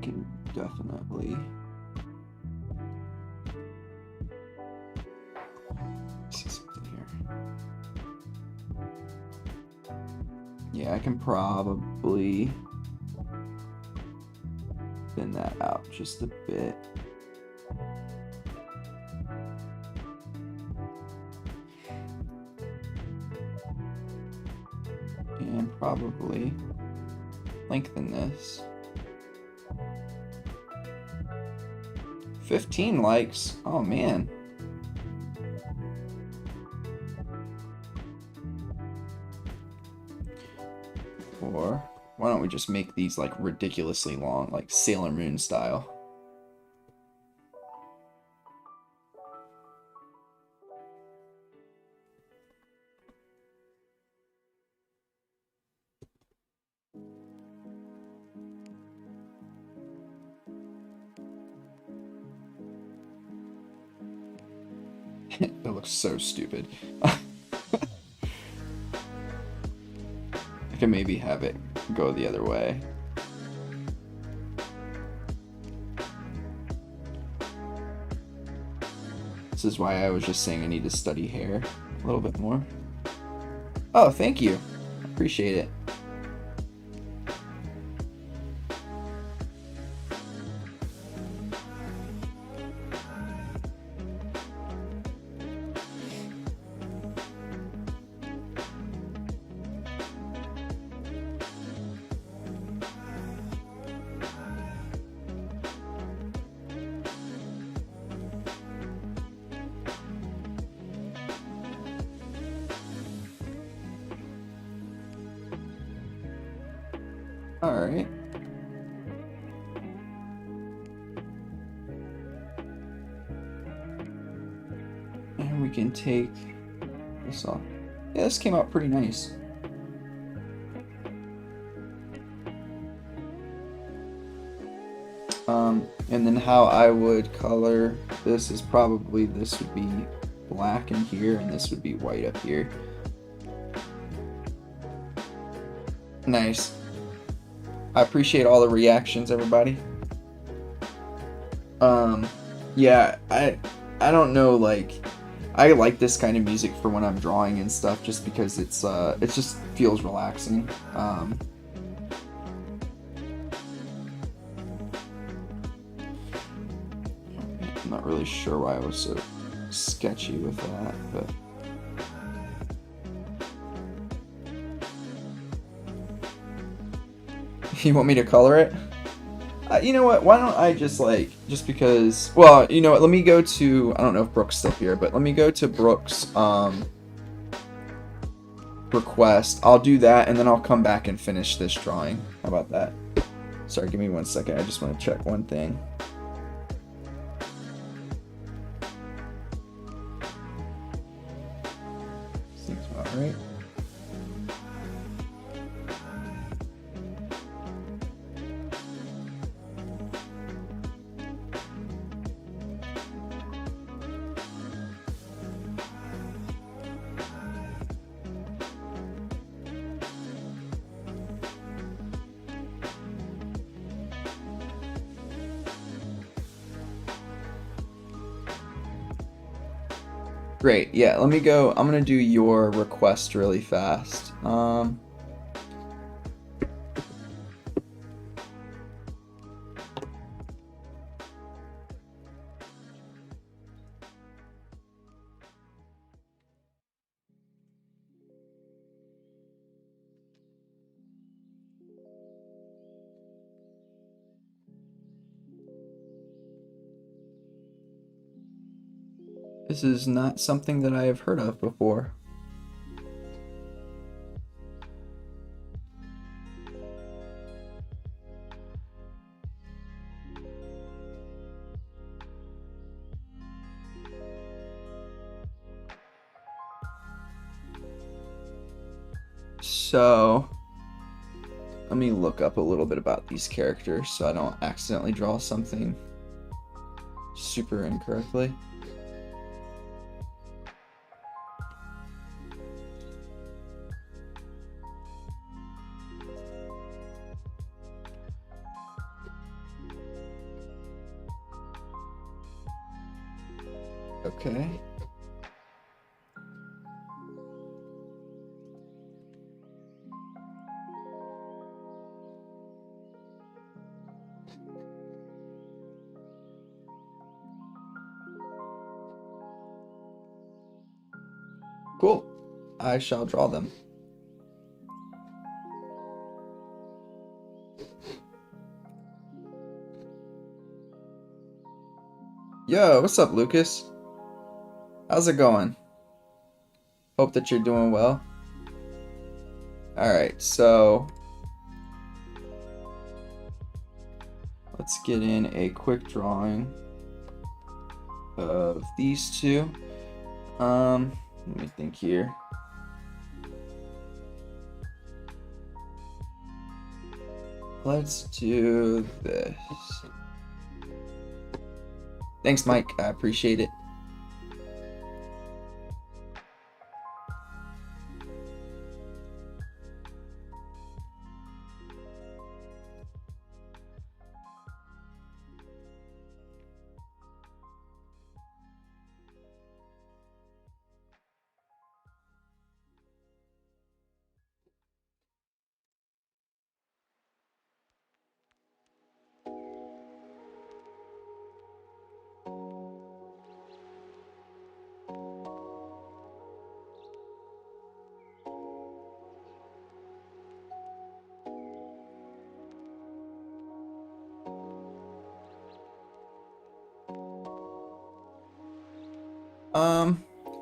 can definitely see something here. Yeah, I can probably thin that out just a bit. And probably lengthen this. 15 likes. Oh man. Or why don't we just make these like ridiculously long, like Sailor Moon style? That looks so stupid. I can maybe have it go the other way. This is why I was just saying I need to study hair a little bit more. Oh, thank you. Appreciate it. All right. And we can take this off. Yeah, this came out pretty nice. And then how I would color this is probably this would be black in here and this would be white up here. Nice. I appreciate all the reactions, everybody. Yeah, I don't know, like, I like this kind of music for when I'm drawing and stuff, just because it just feels relaxing. I'm not really sure why I was so sketchy with that, but. You want me to color it? You know what, why don't I just because, well, you know what, let me go to, I don't know if Brooke's still here, but let me go to Brooke's request. I'll do that and then I'll come back and finish this drawing. How about that? Sorry, give me 1 second. I just want to check one thing. Seems about right. Great, yeah, let me go. I'm gonna do your request really fast. This is not something that I have heard of before. So, let me look up a little bit about these characters so I don't accidentally draw something super incorrectly. Okay. Cool. I shall draw them. Yo, what's up, Lucas? How's it going? Hope that you're doing well. Alright, so let's get in a quick drawing of these two. Let me think here. Let's do this. Thanks, Mike. I appreciate it.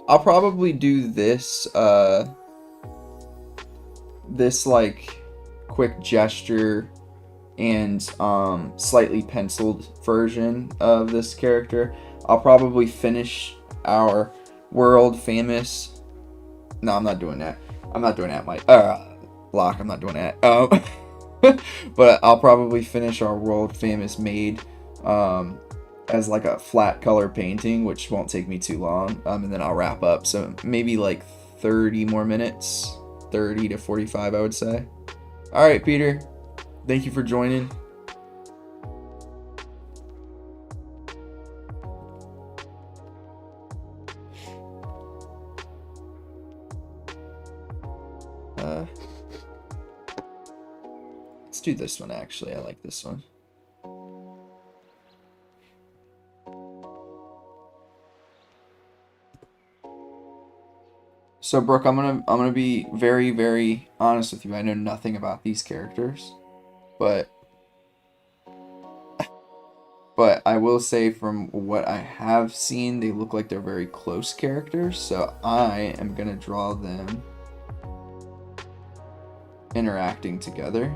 I'll probably do this, this like quick gesture and slightly penciled version of this character. I'll probably finish our world famous. No, I'm not doing that. I'm not doing that, Mike. Locke, I'm not doing that. But I'll probably finish our world famous maid as like a flat color painting, which won't take me too long. And then I'll wrap up. So maybe like 30 more minutes, 30 to 45, I would say. All right, Peter. Thank you for joining. Let's do this one, actually. I like this one. So Brooke, I'm gonna be very, very honest with you. I know nothing about these characters, but I will say from what I have seen, they look like they're very close characters. So I am gonna draw them interacting together.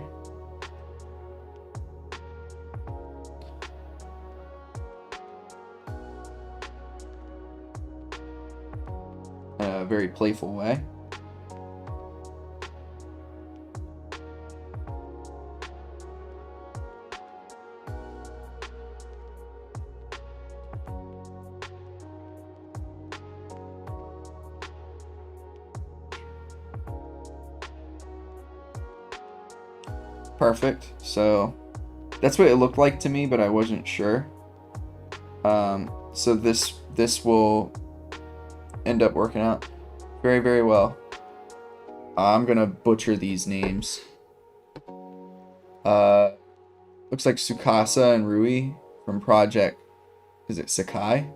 In a very playful way. Perfect. So that's what it looked like to me, but I wasn't sure. So this will end up working out very, very well. I'm gonna butcher these names. Looks like Tsukasa and Rui from Project. Is it Sakai?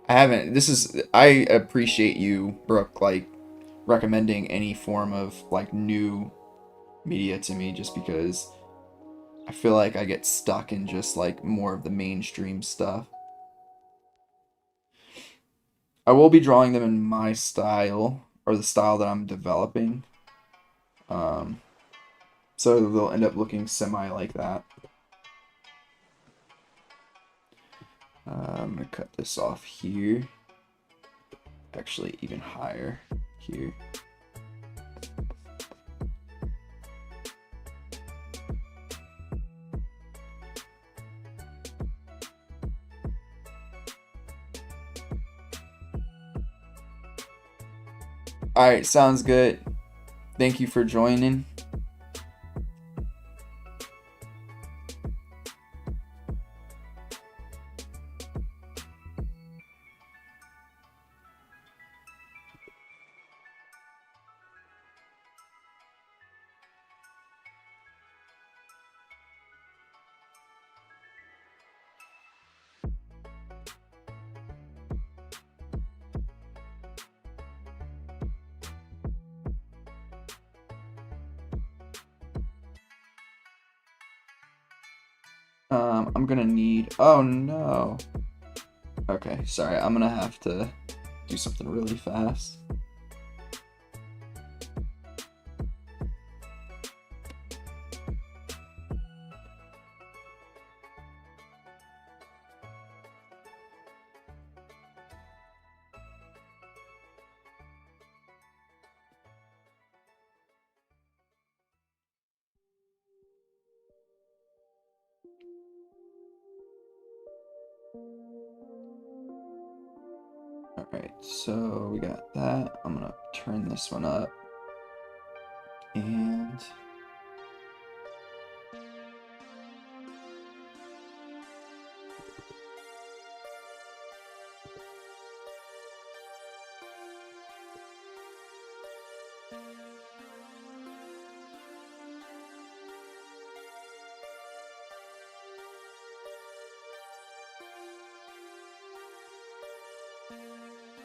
I appreciate you, Brooke, like recommending any form of like new media to me, just because I feel like I get stuck in just like more of the mainstream stuff. I will be drawing them in my style, or the style that I'm developing. So they'll end up looking semi like that. I'm gonna cut this off here. Actually, even higher here. Alright, sounds good. Thank you for joining. I'm gonna need, oh no. Okay, sorry, I'm gonna have to do something really fast. Alright, so we got that. I'm gonna turn this one up. And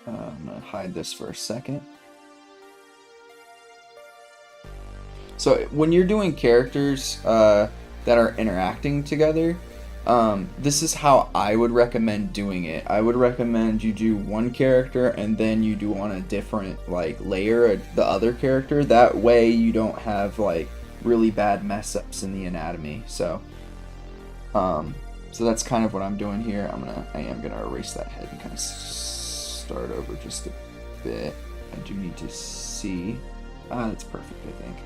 I'm gonna hide this for a second. So when you're doing characters that are interacting together, this is how I would recommend doing it. I would recommend you do one character and then you do on a different like layer the other character. That way you don't have like really bad mess ups in the anatomy. So that's kind of what I'm doing here. I am gonna erase that head and kind of start over just a bit. I do need to see. That's perfect, I think.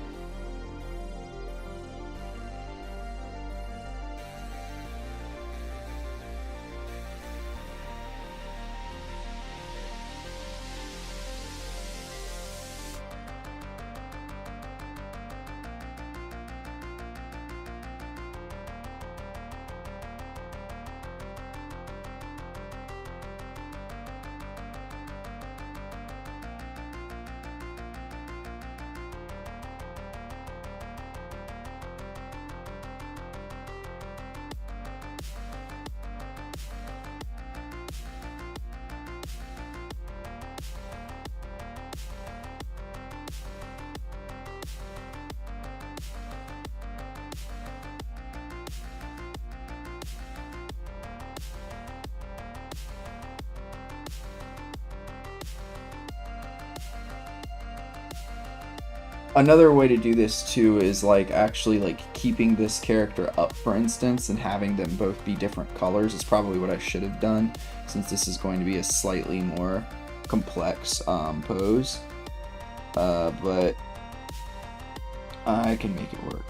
Another way to do this too is like actually like keeping this character up, for instance, and having them both be different colors is probably what I should have done, since this is going to be a slightly more complex pose. But I can make it work.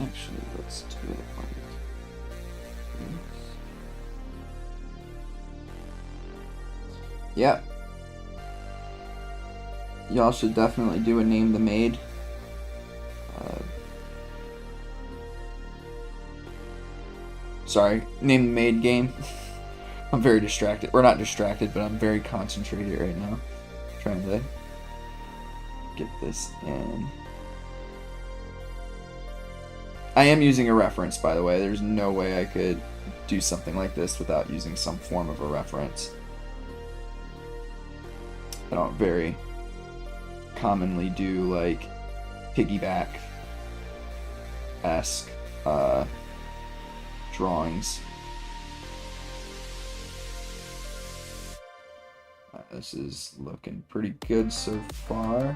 Actually, let's do it like this. Yep. Y'all should definitely do a Name the Maid. Sorry, Name the Maid game. I'm very distracted. We're not distracted, but I'm very concentrated right now. Trying to get this in. I am using a reference, by the way. There's no way I could do something like this without using some form of a reference. I don't very commonly do like piggyback-esque drawings. This is looking pretty good so far.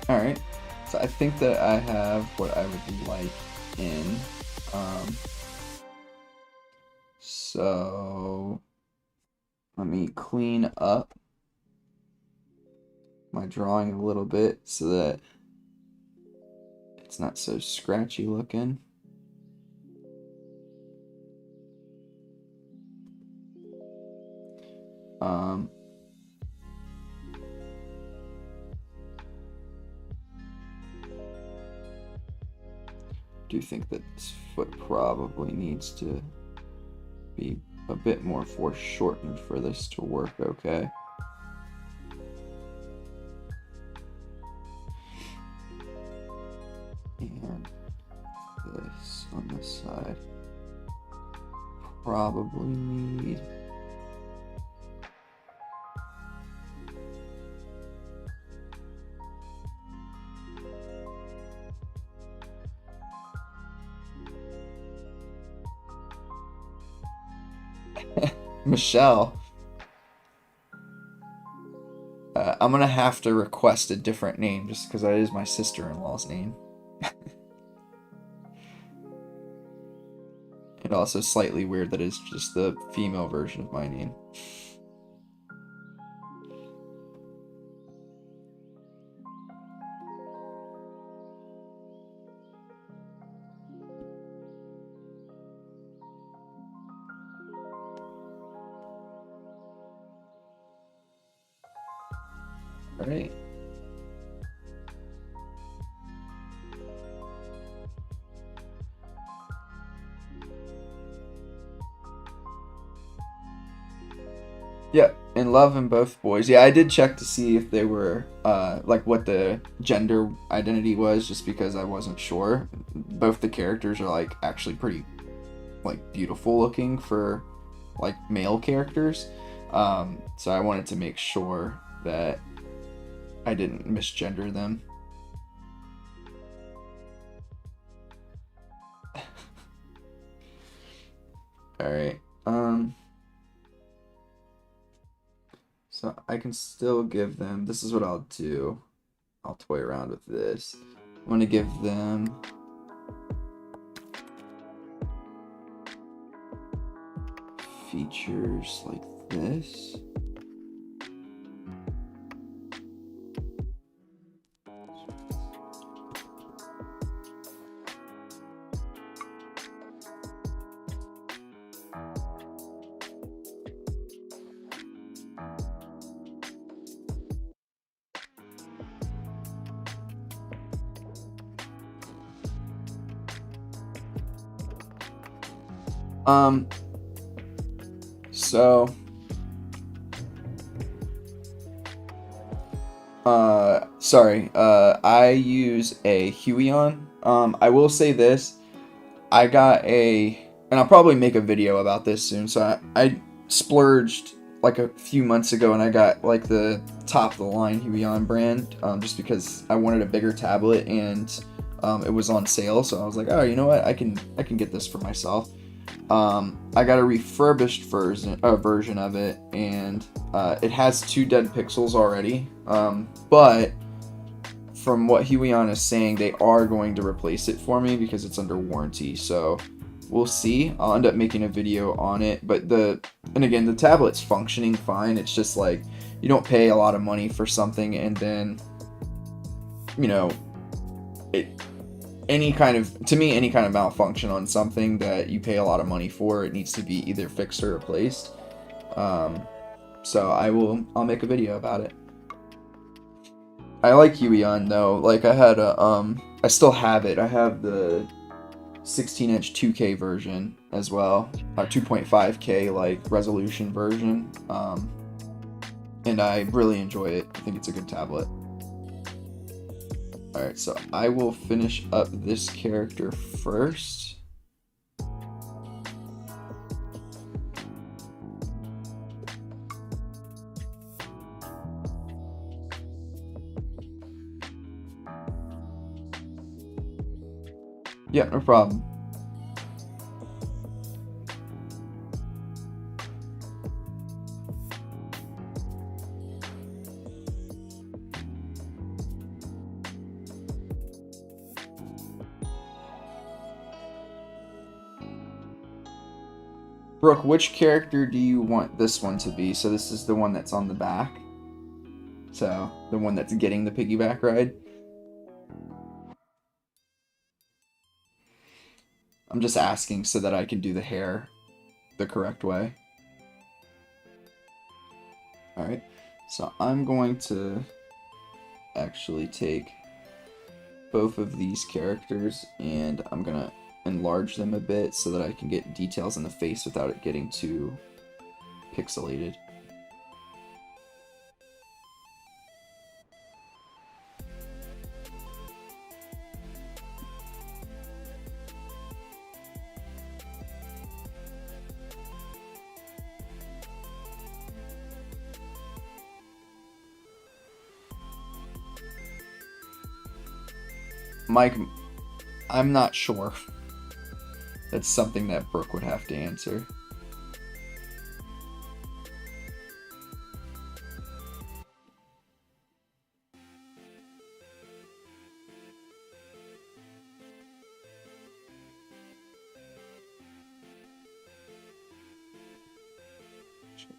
Alright, so I think that I have what I would like in. So let me clean up my drawing a little bit so that it's not so scratchy looking. Do think that this foot probably needs to be a bit more foreshortened for this to work okay. And this on this side probably need Michelle. I'm gonna have to request a different name just because that is my sister-in-law's name. And also slightly weird that it's just the female version of my name. All right. Yeah, in love and both boys. Yeah, I did check to see if they were like what the gender identity was, just because I wasn't sure. Both the characters are like actually pretty like beautiful looking for like male characters. So I wanted to make sure that I didn't misgender them. All right. So I can still give them, this is what I'll do. I'll toy around with this. I'm going to give them features like this. So sorry, I use a Huion. I will say this, I got and I'll probably make a video about this soon, so I splurged like a few months ago and I got like the top of the line Huion brand, just because I wanted a bigger tablet and it was on sale, so I was like, oh, you know what, I can get this for myself. I got a refurbished version of it, and it has 2 dead pixels already, but from what Huion is saying, they are going to replace it for me because it's under warranty, so we'll see. I'll end up making a video on it, but and again, the tablet's functioning fine. It's just like, you don't pay a lot of money for something and then, you know, any kind of malfunction on something that you pay a lot of money for, it needs to be either fixed or replaced. So I'll make a video about it. I like Huion though. Like I had I still have it. I have the 16-inch 2K version as well, 2.5K like resolution version. And I really enjoy it. I think it's a good tablet. Alright, so I will finish up this character first. Yeah, no problem. Brooke, which character do you want this one to be? So this is the one that's on the back. So the one that's getting the piggyback ride. I'm just asking so that I can do the hair the correct way. Alright, so I'm going to actually take both of these characters and I'm going to enlarge them a bit so that I can get details in the face without it getting too pixelated. Mike, I'm not sure. That's something that Brooke would have to answer.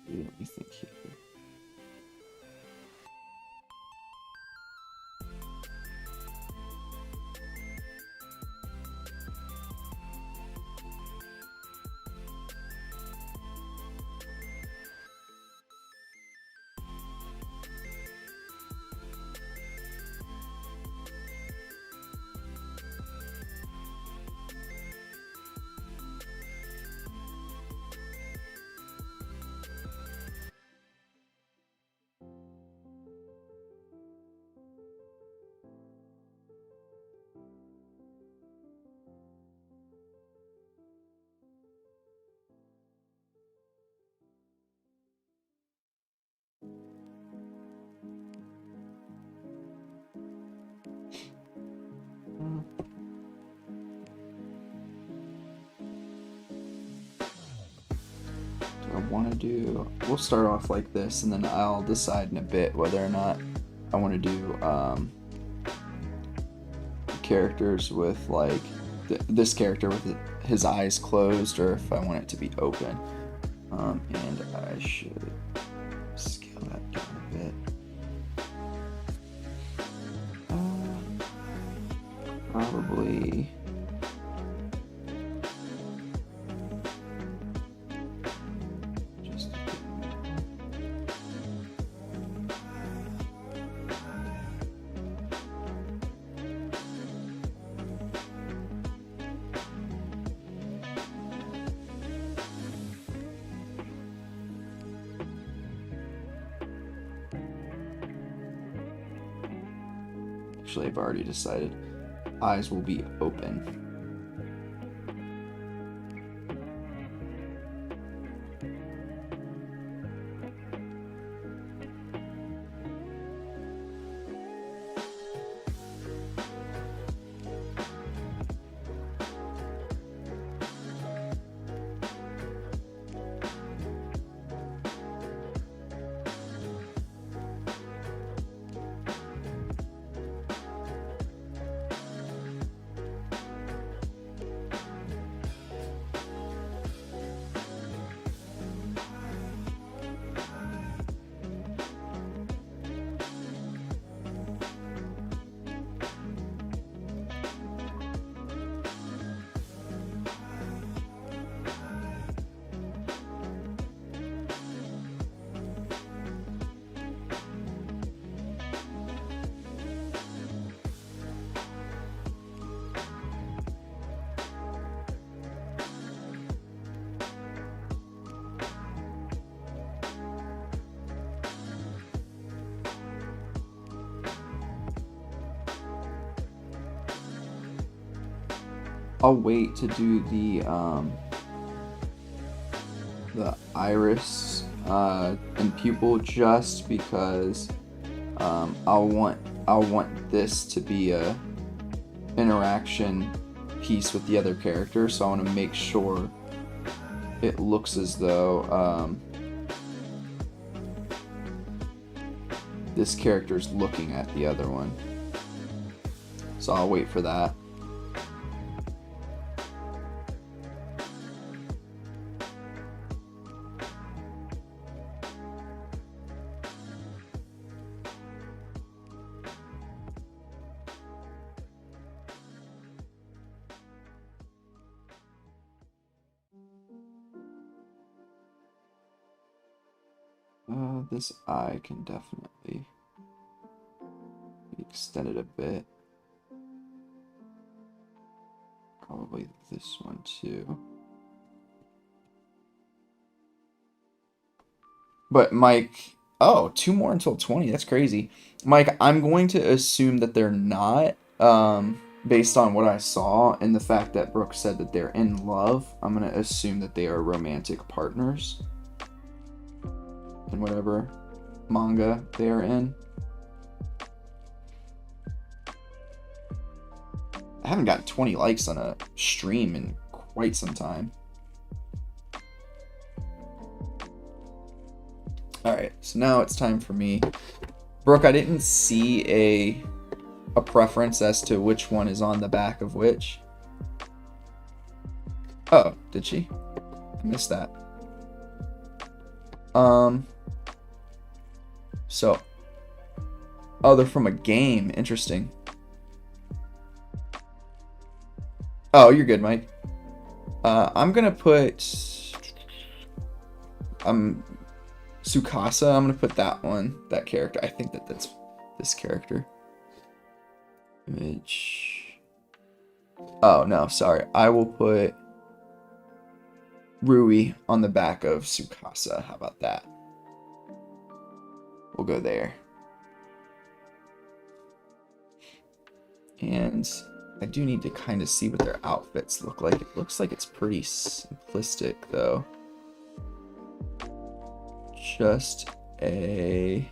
Let me think here. I want to do, we'll start off like this and then I'll decide in a bit whether or not I want to do characters with like this character with his eyes closed or if I want it to be open. And I should scale that down a bit. Probably actually, I've already decided. Eyes will be open. I'll wait to do the iris and pupil just because I'll want this to be a interaction piece with the other character, so I want to make sure it looks as though this character is looking at the other one. So I'll wait for that. This eye can definitely be extended a bit. Probably this one too. But Mike, oh, 2 more until 20. That's crazy. Mike, I'm going to assume that they're not, based on what I saw and the fact that Brooke said that they're in love. I'm going to assume that they are romantic partners in whatever manga they are in. I haven't gotten 20 likes on a stream in quite some time. Alright, so now it's time for me. Brooke, I didn't see a preference as to which one is on the back of which. Oh, did she? I missed that. So. Oh, they're from a game. Interesting. Oh, you're good, Mike. I'm gonna put Tsukasa. I'm gonna put that character. I think that's this character. Image. Oh no, sorry. I will put Rui on the back of Tsukasa. How about that? We'll go there. And I do need to kind of see what their outfits look like. It looks like it's pretty simplistic, though. Just a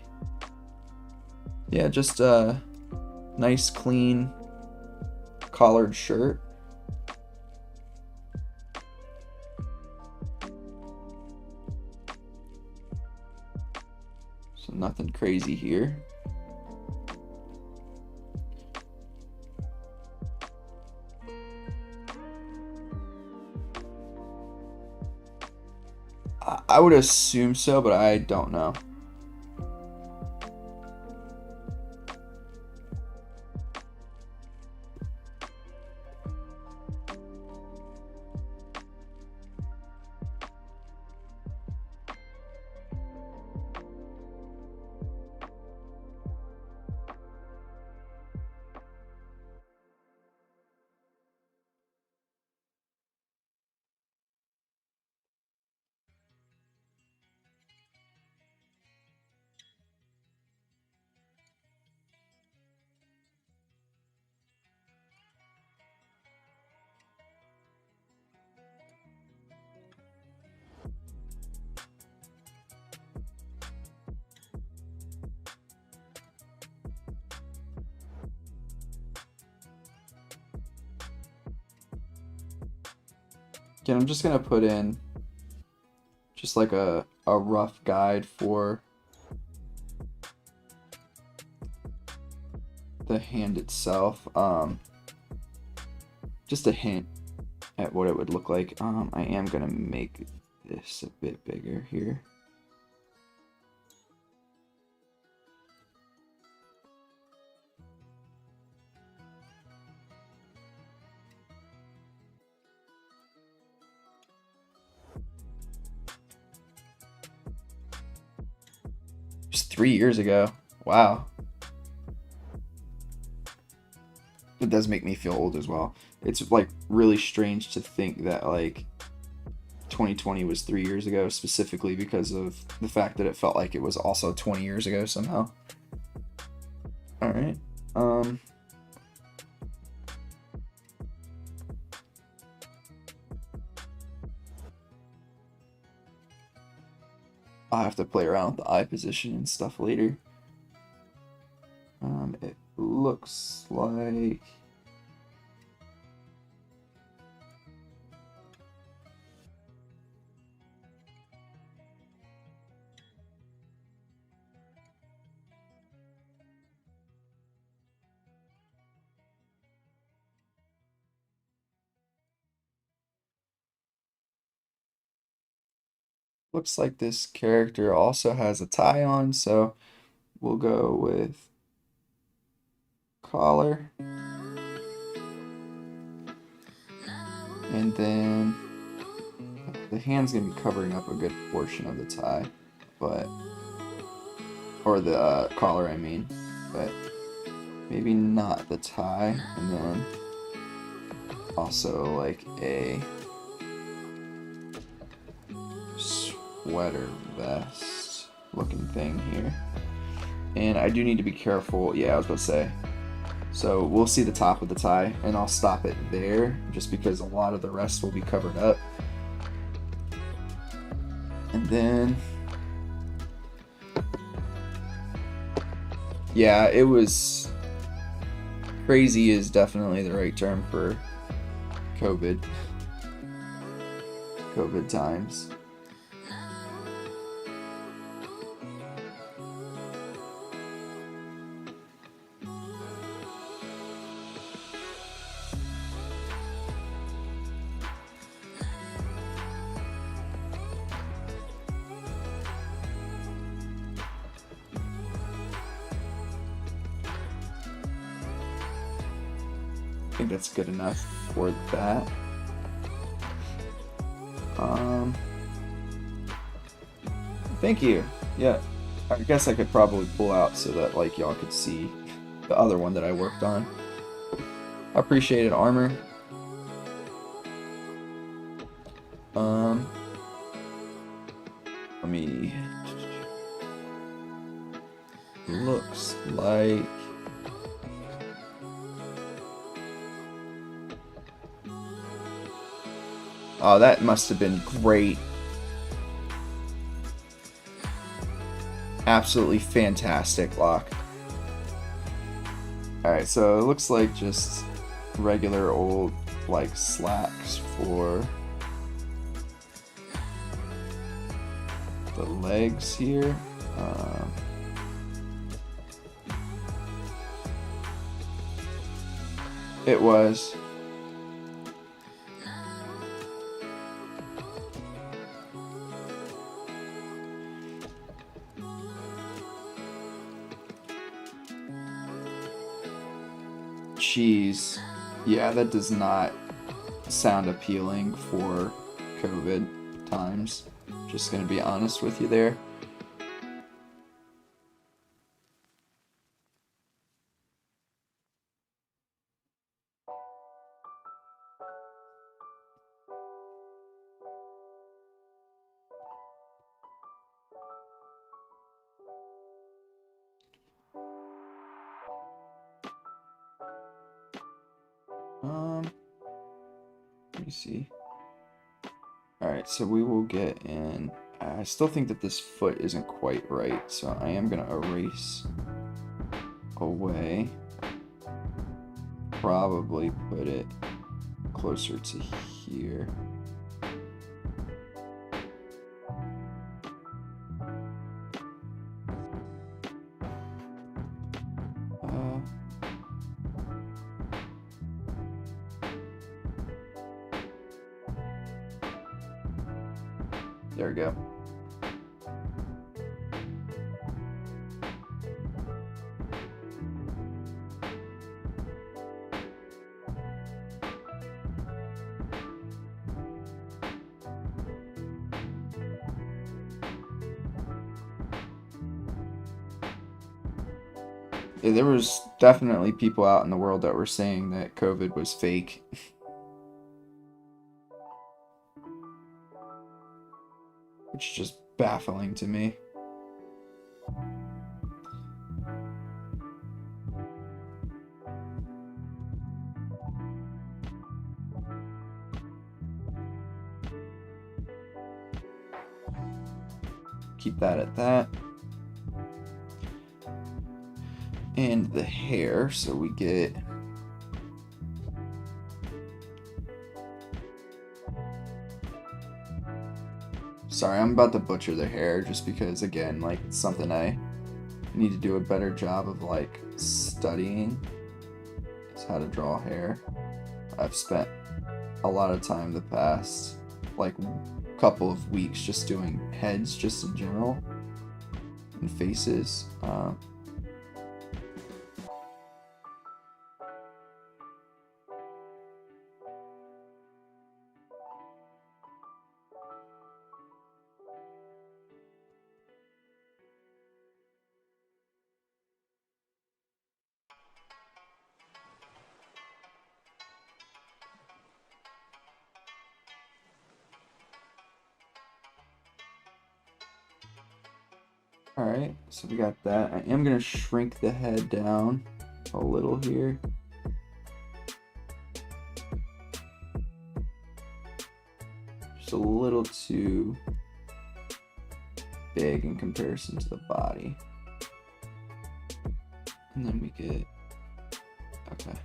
nice, clean collared shirt. So nothing crazy here. I would assume so, but I don't know. Again, I'm just gonna put in just like a rough guide for the hand itself. Just a hint at what it would look like. I am gonna make this a bit bigger here. Just 3 years ago. Wow. It does make me feel old as well. It's like really strange to think that like 2020 was 3 years ago, specifically because of the fact that it felt like it was also 20 years ago somehow. All right. I'll have to play around with the eye position and stuff later. It looks like this character also has a tie on, so we'll go with collar. And then the hand's gonna be covering up a good portion of the tie, but or the collar, I mean, but maybe not the tie, and then also like a sweater vest looking thing here. And I do need to be careful. Yeah, I was about to say. So we'll see the top of the tie, and I'll stop it there just because a lot of the rest will be covered up. And then, yeah, it was crazy is definitely the right term for COVID times. I think that's good enough for that. Thank you. Yeah, I guess I could probably pull out so that like y'all could see the other one that I worked on. Appreciated armor. Let me. Looks like. Oh, that must have been great. Absolutely fantastic lock. Alright, so it looks like just regular old like slacks for the legs here. It was. Cheese. Yeah, that does not sound appealing for COVID times. Just gonna be honest with you there. Let me see. Alright, so we will get in. I still think that this foot isn't quite right, so I am gonna erase away. Probably put it closer to here. There we go. Yeah, there was definitely people out in the world that were saying that COVID was fake. Which is just baffling to me. Keep that at that. And the hair, so we get sorry, I'm about to butcher the hair just because again, like it's something I need to do a better job of like studying is how to draw hair. I've spent a lot of time the past like couple of weeks just doing heads just in general and faces. Alright, so we got that. I am going to shrink the head down a little here. Just a little too big in comparison to the body. And then we get, okay.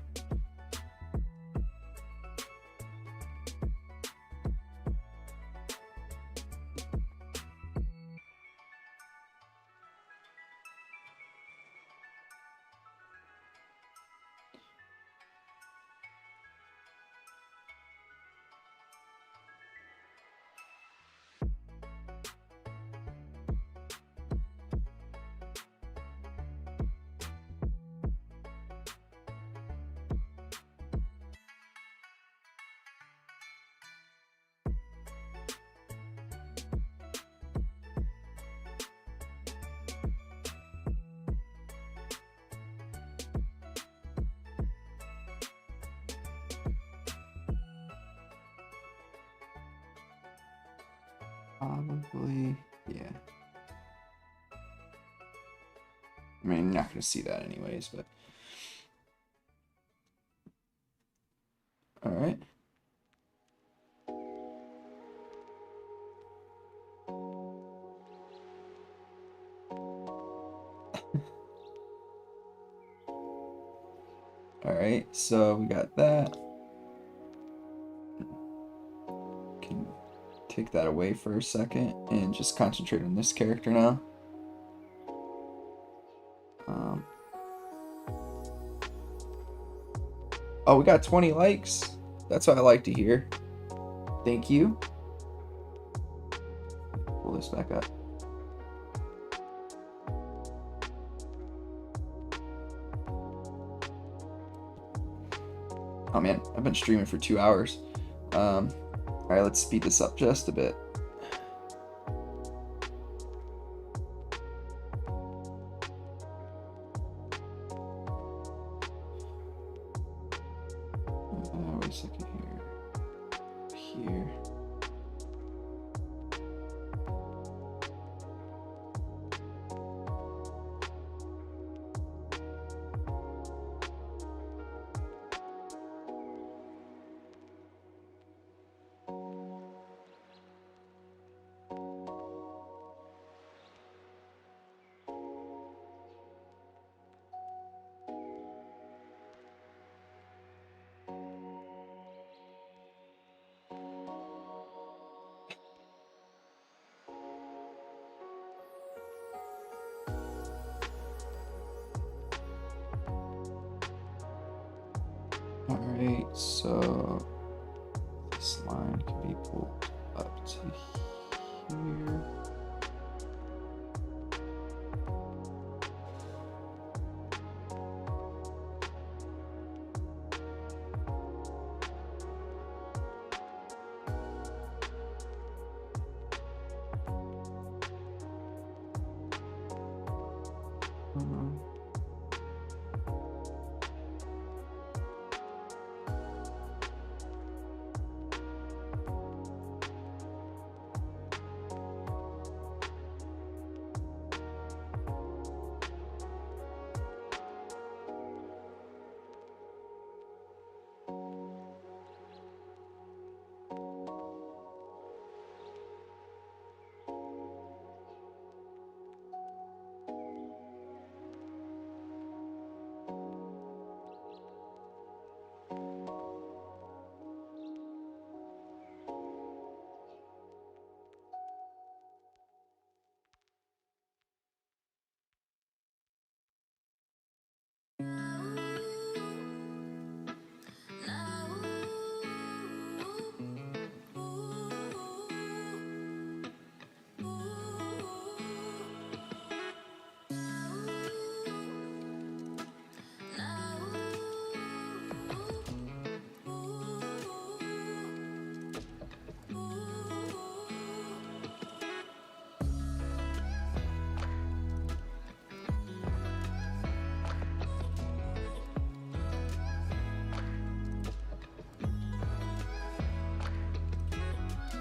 Probably, yeah. I mean, you're not going to see that anyways, but. All right. All right, so we got that. Can take that away for a second and just concentrate on this character now. Oh, we got 20 likes. That's what I like to hear. Thank you. Pull this back up. Oh man, I've been streaming for 2 hours. All right, let's speed this up just a bit. Wait a second here. Here. Alright, so this line can be pulled up to here.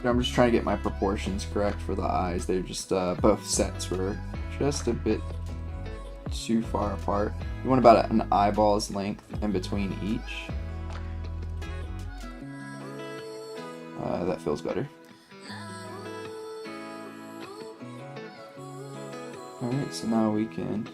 I'm just trying to get my proportions correct for the eyes. They're just both sets were just a bit too far apart. You want about an eyeball's length in between each. That feels better. Alright, so now we can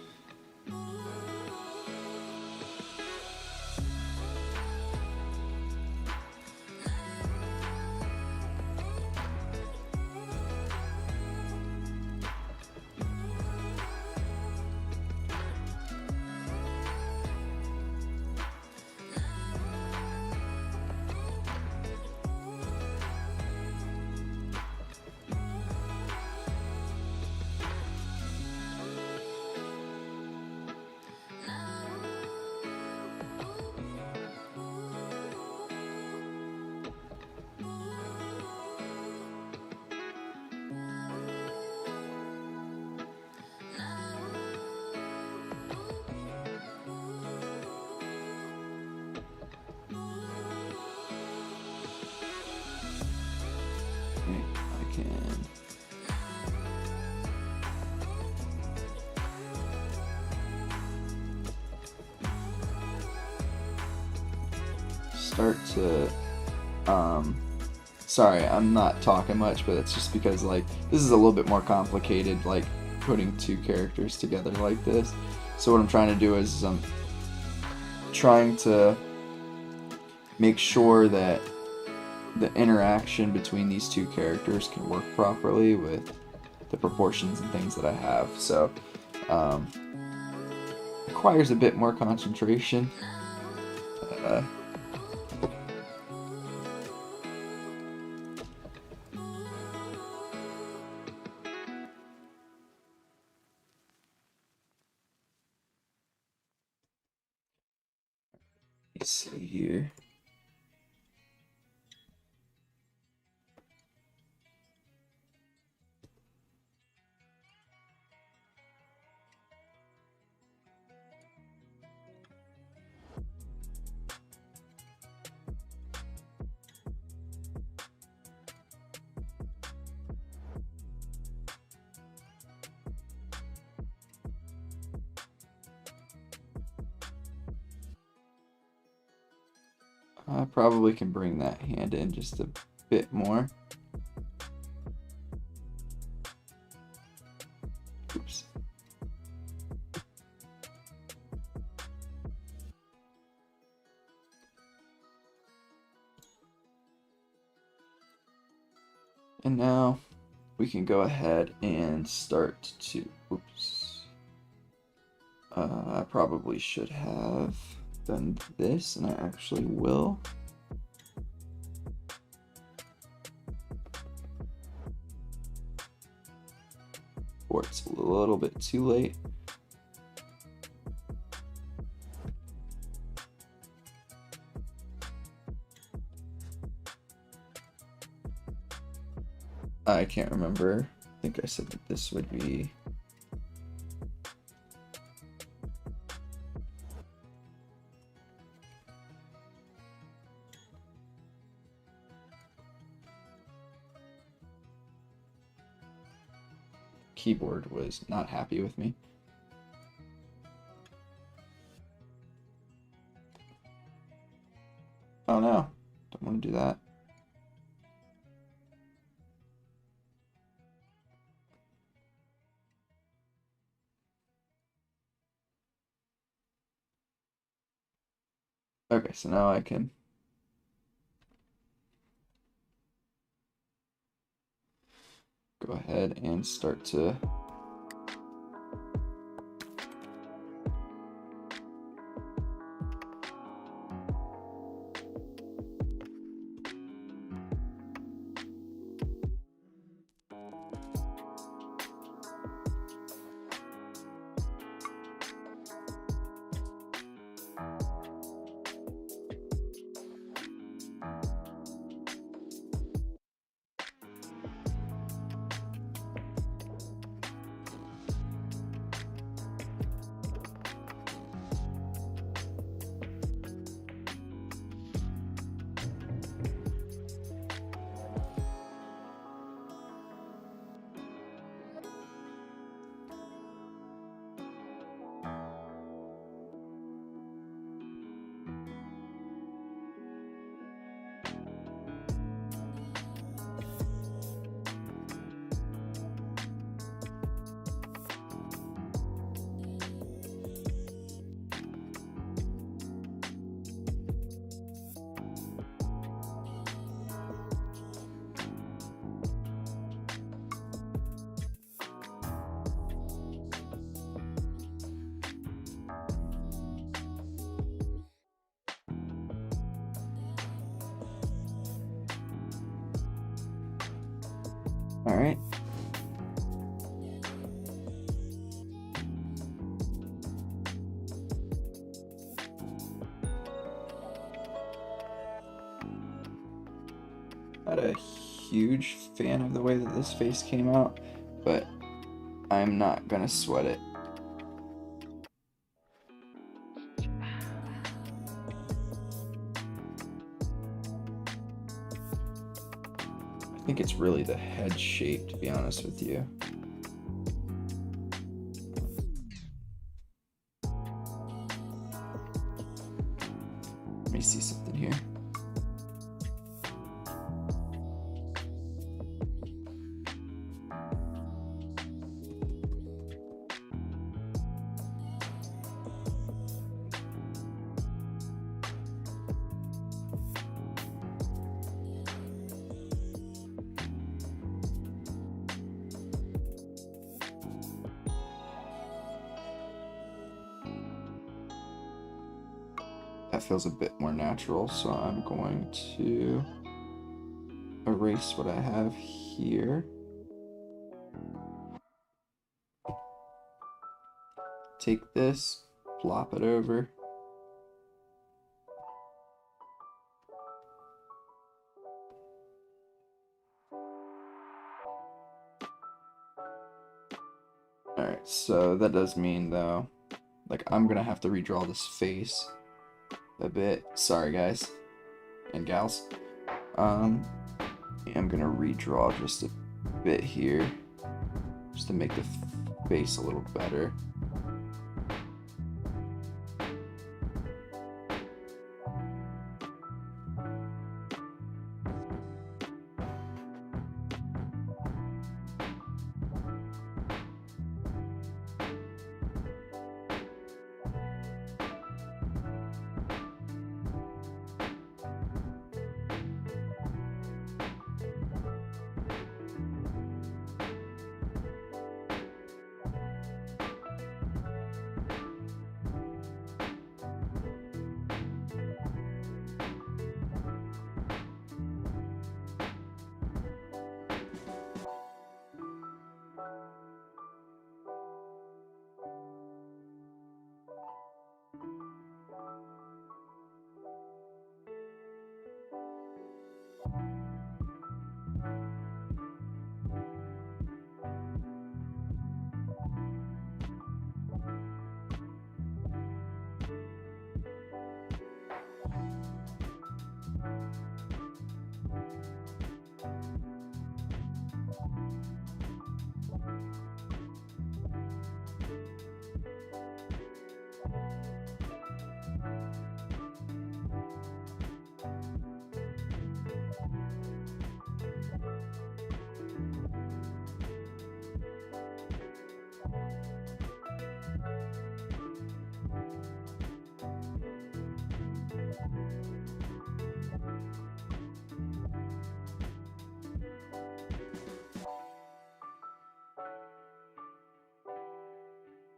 start to, sorry, I'm not talking much, but it's just because, like, this is a little bit more complicated, like, putting two characters together like this. So what I'm trying to do is I'm trying to make sure that the interaction between these two characters can work properly with the proportions and things that I have. So, requires a bit more concentration. Let's see here. I probably can bring that hand in just a bit more. Oops. And now we can go ahead and start to, oops. I probably should have done this, and I actually will. Or it's a little bit too late. I can't remember. I think I said that this would be keyboard was not happy with me. Oh no, don't want to do that. Okay, so now I can go ahead and start to Alright. Not a huge fan of the way that this face came out, but I'm not gonna sweat it. I think it's really the head shape, to be honest with you. Let me see something here. That feels a bit more natural, so I'm going to erase what I have here. Take this, plop it over. Alright, so that does mean, though, like, I'm gonna have to redraw this face a bit. Sorry, guys and gals. I'm gonna redraw just a bit here, just to make the face a little better.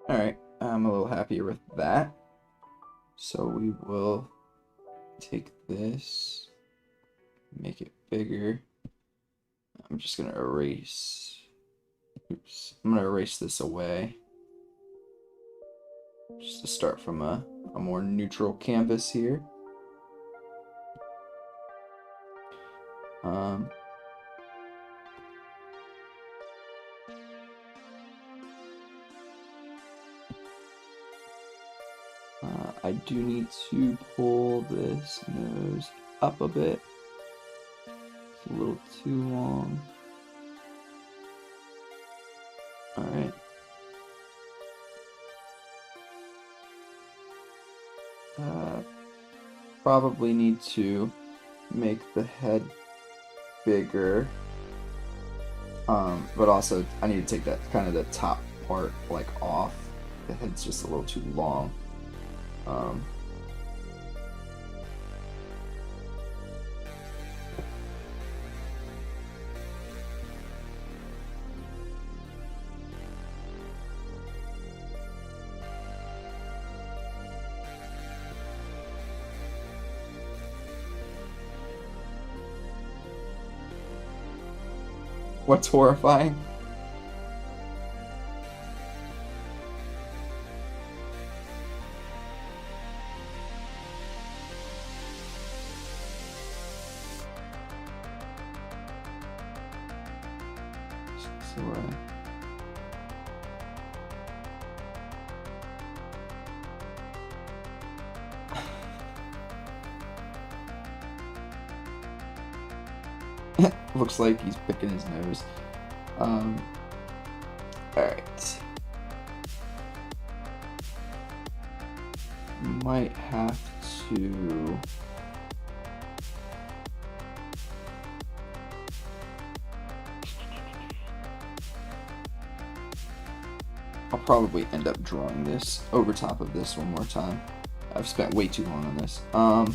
Alright, I'm a little happier with that. So we will take this, make it bigger. I'm just gonna erase, I'm gonna erase this away. Just to start from a more neutral canvas here. I do need to pull this nose up a bit. It's a little too long. Alright. Probably need to make the head bigger. But also I need to take that kind of the top part like off. The head's just a little too long. What's horrifying? So, looks like he's picking his nose. Alright. Might have to... I'll probably end up drawing this over top of this one more time. I've spent way too long on this. Let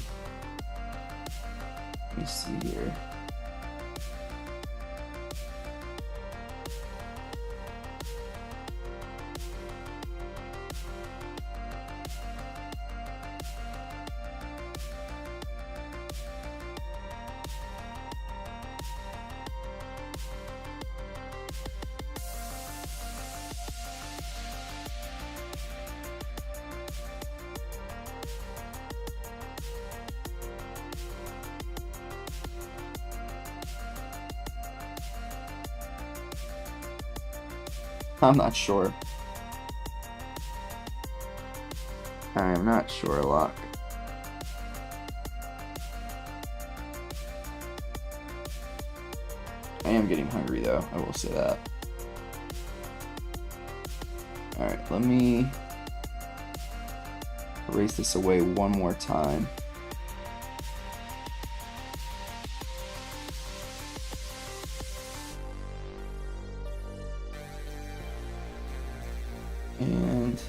me see here. I'm not sure. I'm not sure, Locke. I am getting hungry though, I will say that. Alright, let me erase this away one more time. And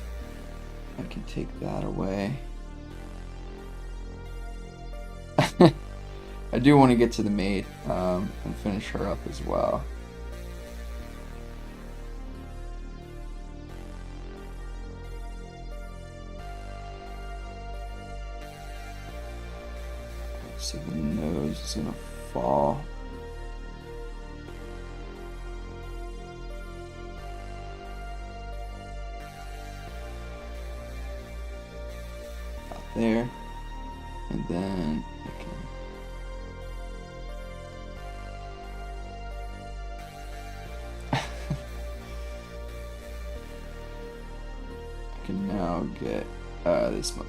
I can take that away. I do want to get to the maid and finish her up as well. So the nose is going to fall. There, and then I can now get this one.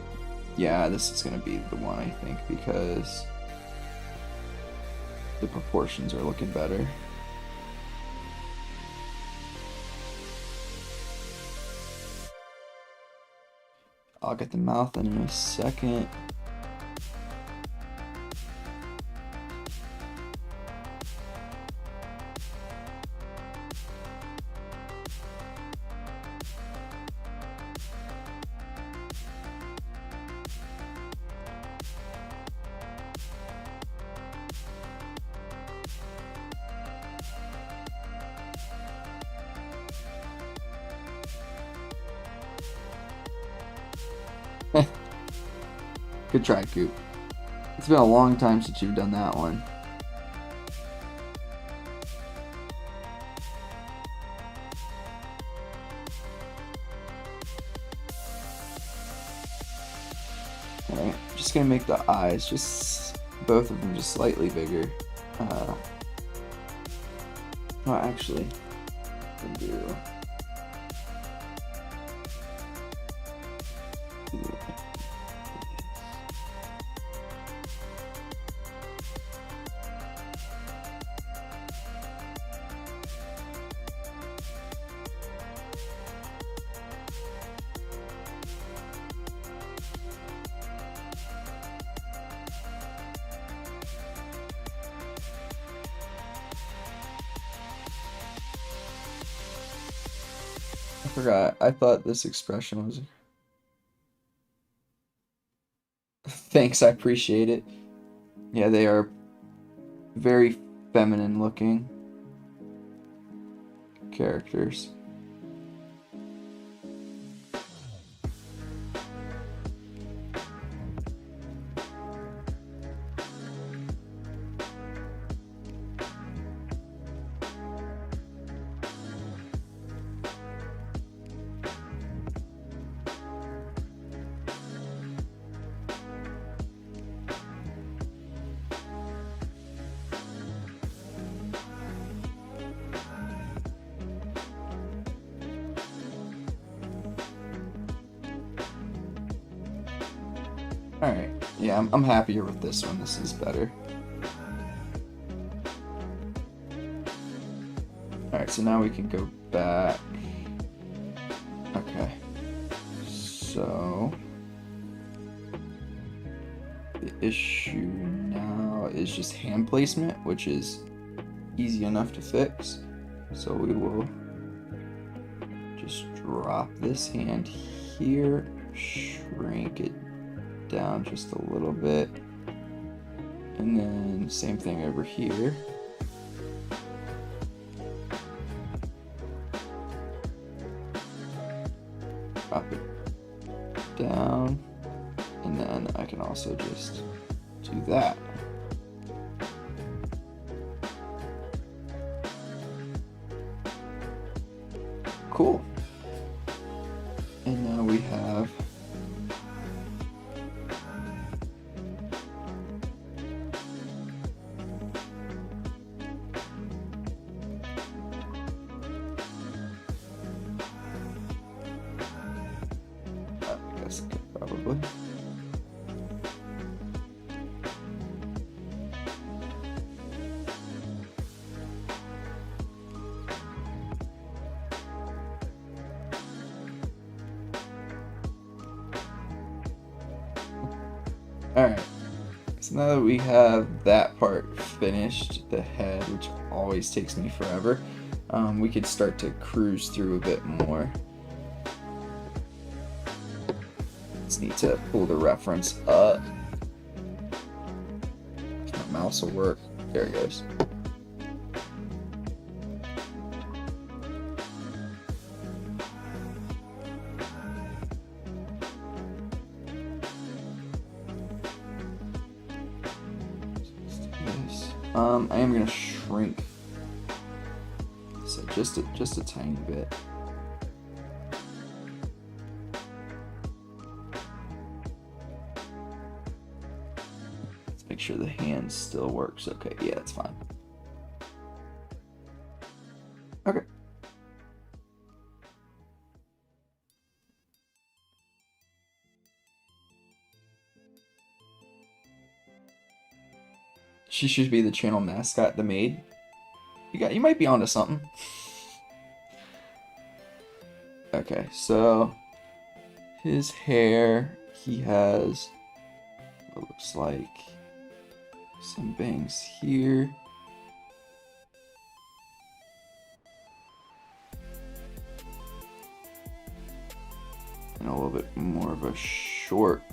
Yeah, this is gonna be the one, I think, because the proportions are looking better. I'll get the mouth in a second. Good try, Coop. It's been a long time since you've done that one. Alright, just gonna make the eyes just both of them just slightly bigger. Well, actually, I can do. I forgot. I thought this expression was... Thanks, I appreciate it. Yeah, they are very feminine looking characters. Alright, yeah, I'm happier with this one. This is better. Alright, so now we can go back. Okay. So the issue now is just hand placement, which is easy enough to fix. So we will just drop this hand here, shrink it down just a little bit, and then same thing over here. Drop it down, and then I can also just do that. Cool. And now we have I guess I could probably. Alright, so now that we have that part finished, the head, which always takes me forever, we could start to cruise through a bit more. Just need to pull the reference up. If my mouse will work. There it goes. I am gonna shrink so just a tiny bit. Let's make sure the hand still works. Okay, yeah, that's fine. Okay. She should be the channel mascot, the maid. You might be onto something. Okay, so his hair, he has what looks like some bangs here. And a little bit more of a short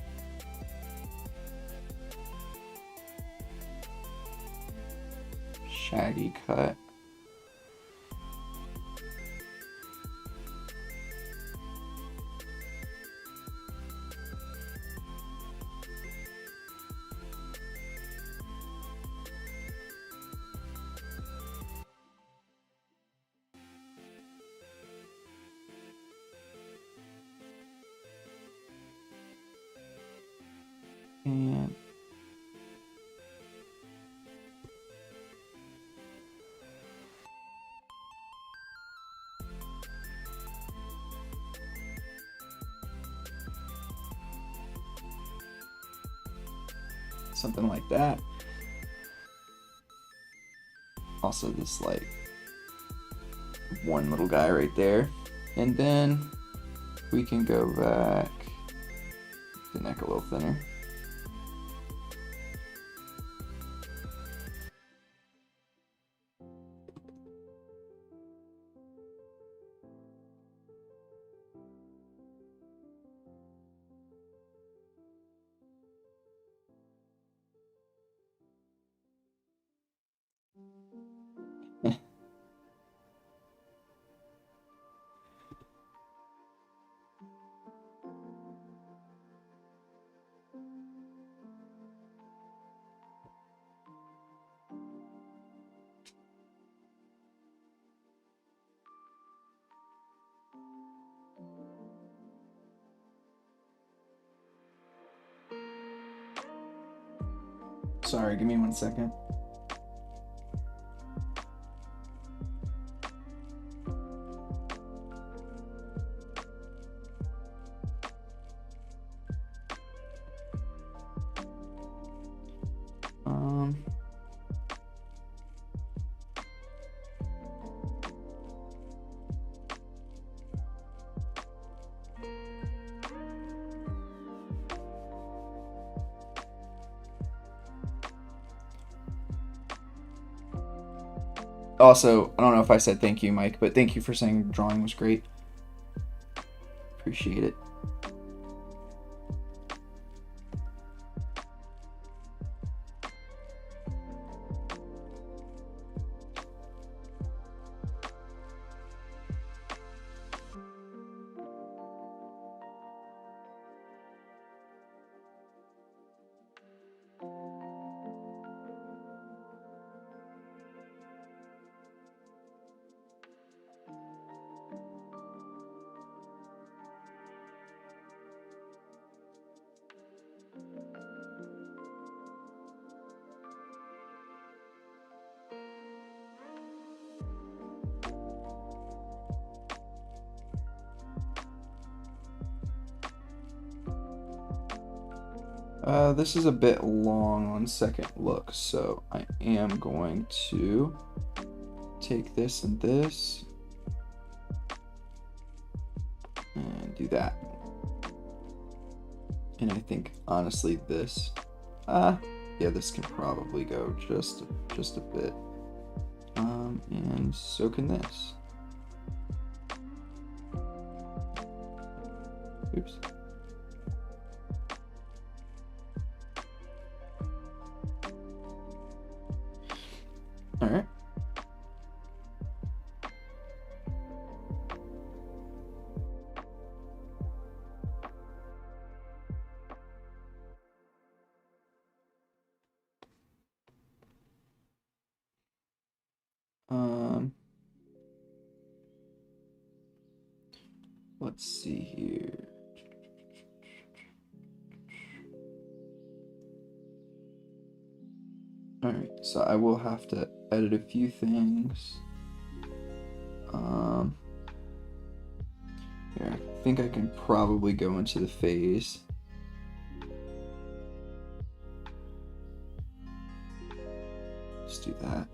shaggy cut. And something like that. Also this like one little guy right there. And then we can go back the neck a little thinner. Sorry, give me 1 second. Um, Also, I don't know if I said thank you, Mike, but thank you for saying the drawing was great. Appreciate it. This is a bit long on second look, so I am going to take this and this and do that. And I think honestly this, yeah, this can probably go just a bit. And so can this. Oops. All right. Let's see here. All right, so I will have to edit a few things. Here, I think I can probably go into the phase. Let's do that.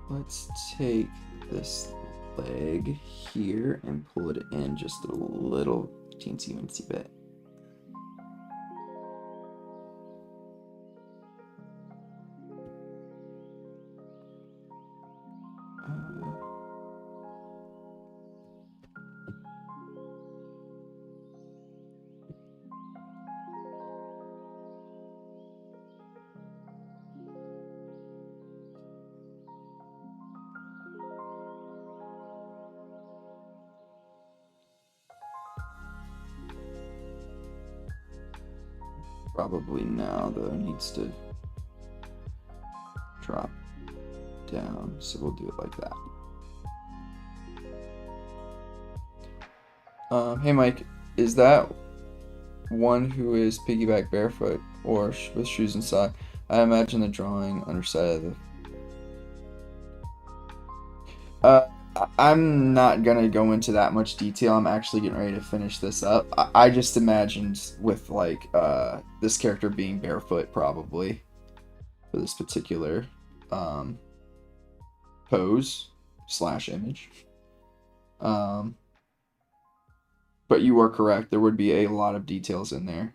Let's take this leg here and pull it in just a little teensy-weensy bit. Probably now, though, needs to drop down, so we'll do it like that. Hey Mike, is that one who is piggyback barefoot or with shoes and sock? I imagine the drawing underside of the... I'm not gonna go into that much detail. I'm actually getting ready to finish this up. I just imagined with like this character being barefoot probably for this particular pose / image. But you are correct. There would be a lot of details in there.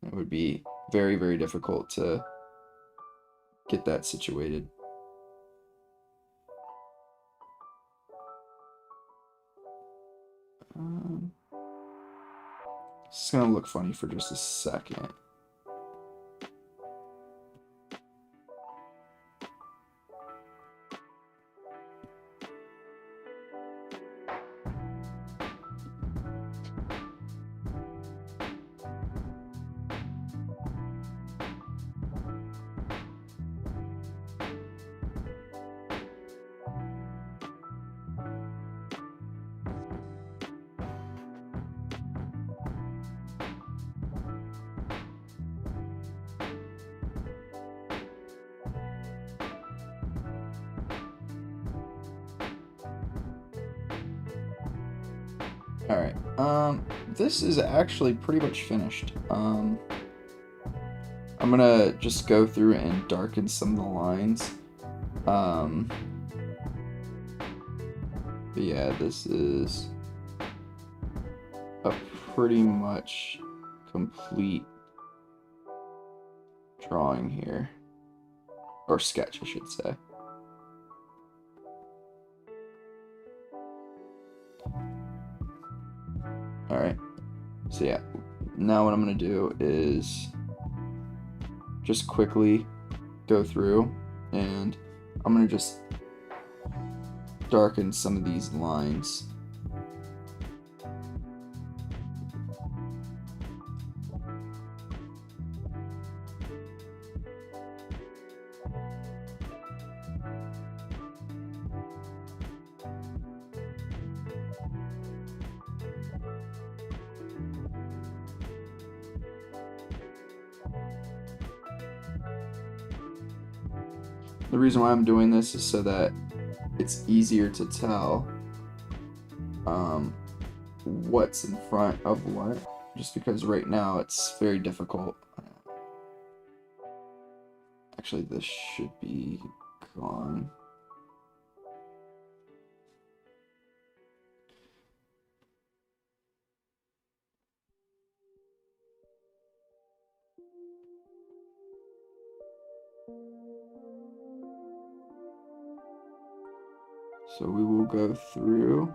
It would be very, very difficult to get that situated. It's gonna look funny for just a second. Alright, this is actually pretty much finished. I'm gonna just go through and darken some of the lines. But yeah, this is a pretty much complete drawing here. Or sketch, I should say. Alright, so yeah, now what I'm going to do is just quickly go through and I'm going to just darken some of these lines. The reason why I'm doing this is so that it's easier to tell what's in front of what, just because right now it's very difficult. Actually, this should be gone. So we will go through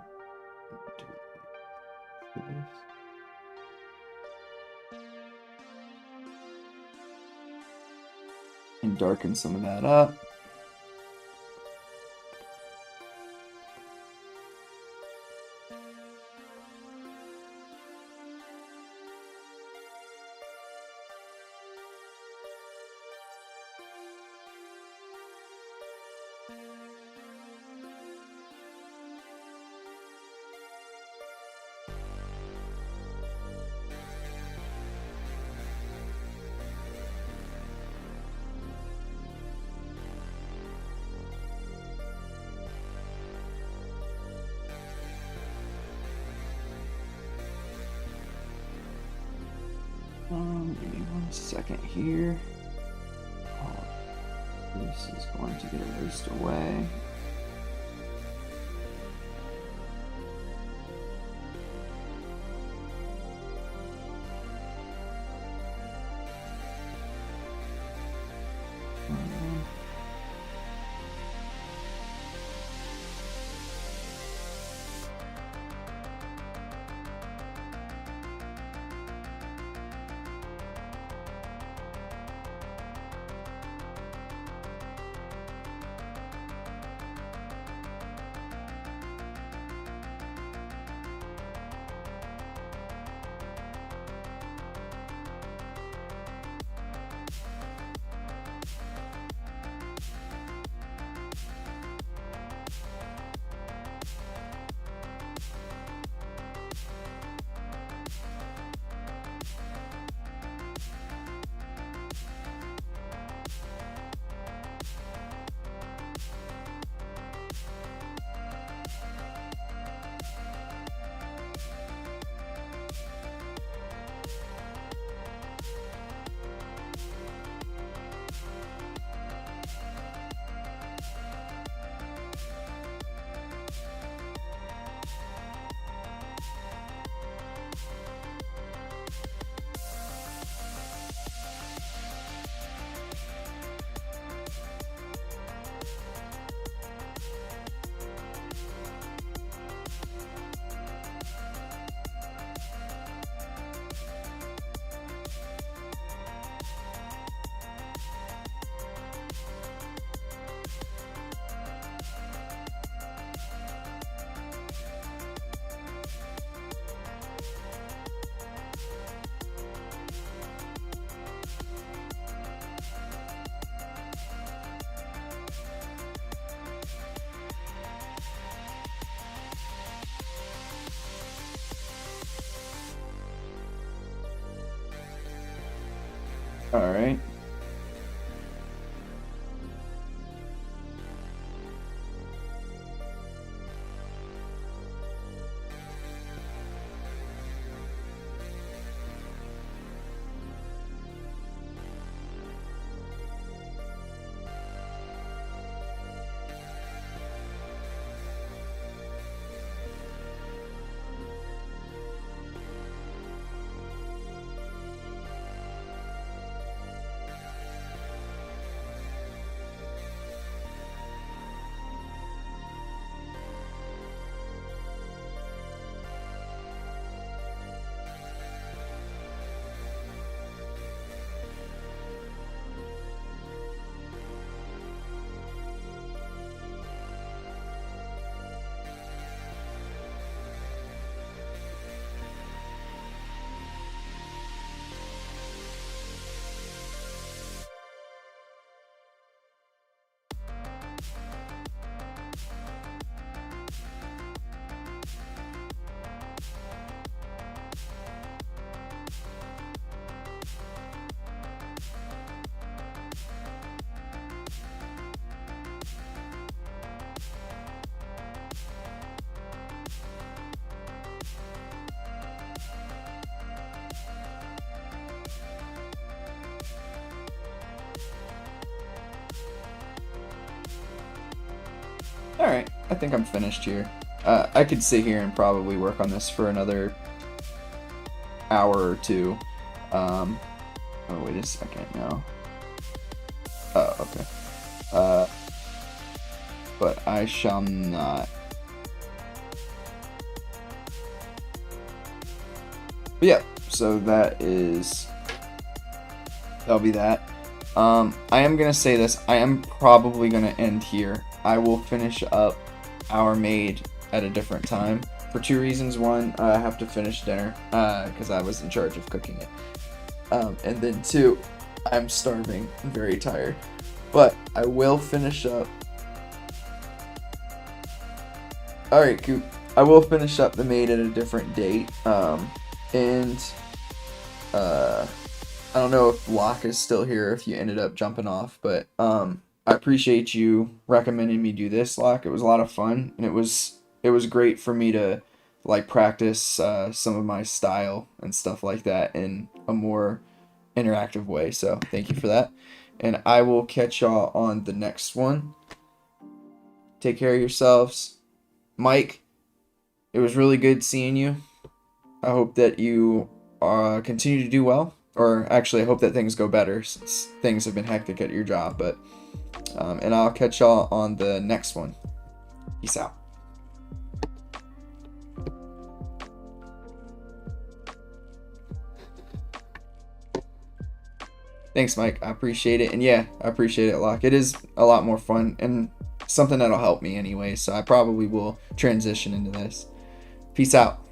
and darken some of that up. Give me 1 second here. Oh, this is going to get erased away. All right. Alright, I think I'm finished here. I could sit here and probably work on this for another hour or two. Oh, wait a second now. Oh, okay. But I shall not. But yeah, so that'll be that. I am gonna say this, I am probably gonna end here. I will finish up our maid at a different time for two reasons. One, I have to finish dinner, because I was in charge of cooking it. And then two, I'm starving and very tired. But I will finish up. Alright, Coop. I will finish up the maid at a different date. And I don't know if Locke is still here, if you ended up jumping off, but I appreciate you recommending me do this, Locke. It was a lot of fun, and it was great for me to like practice some of my style and stuff like that in a more interactive way. So thank you for that, and I will catch y'all on the next one. Take care of yourselves. Mike, it was really good seeing you. I hope that you continue to do well, or actually I hope that things go better since things have been hectic at your job. But and I'll catch y'all on the next one. Peace out. Thanks, Mike. I appreciate it. And yeah, I appreciate it, Locke. It is a lot more fun and something that'll help me anyway, so I probably will transition into this. Peace out.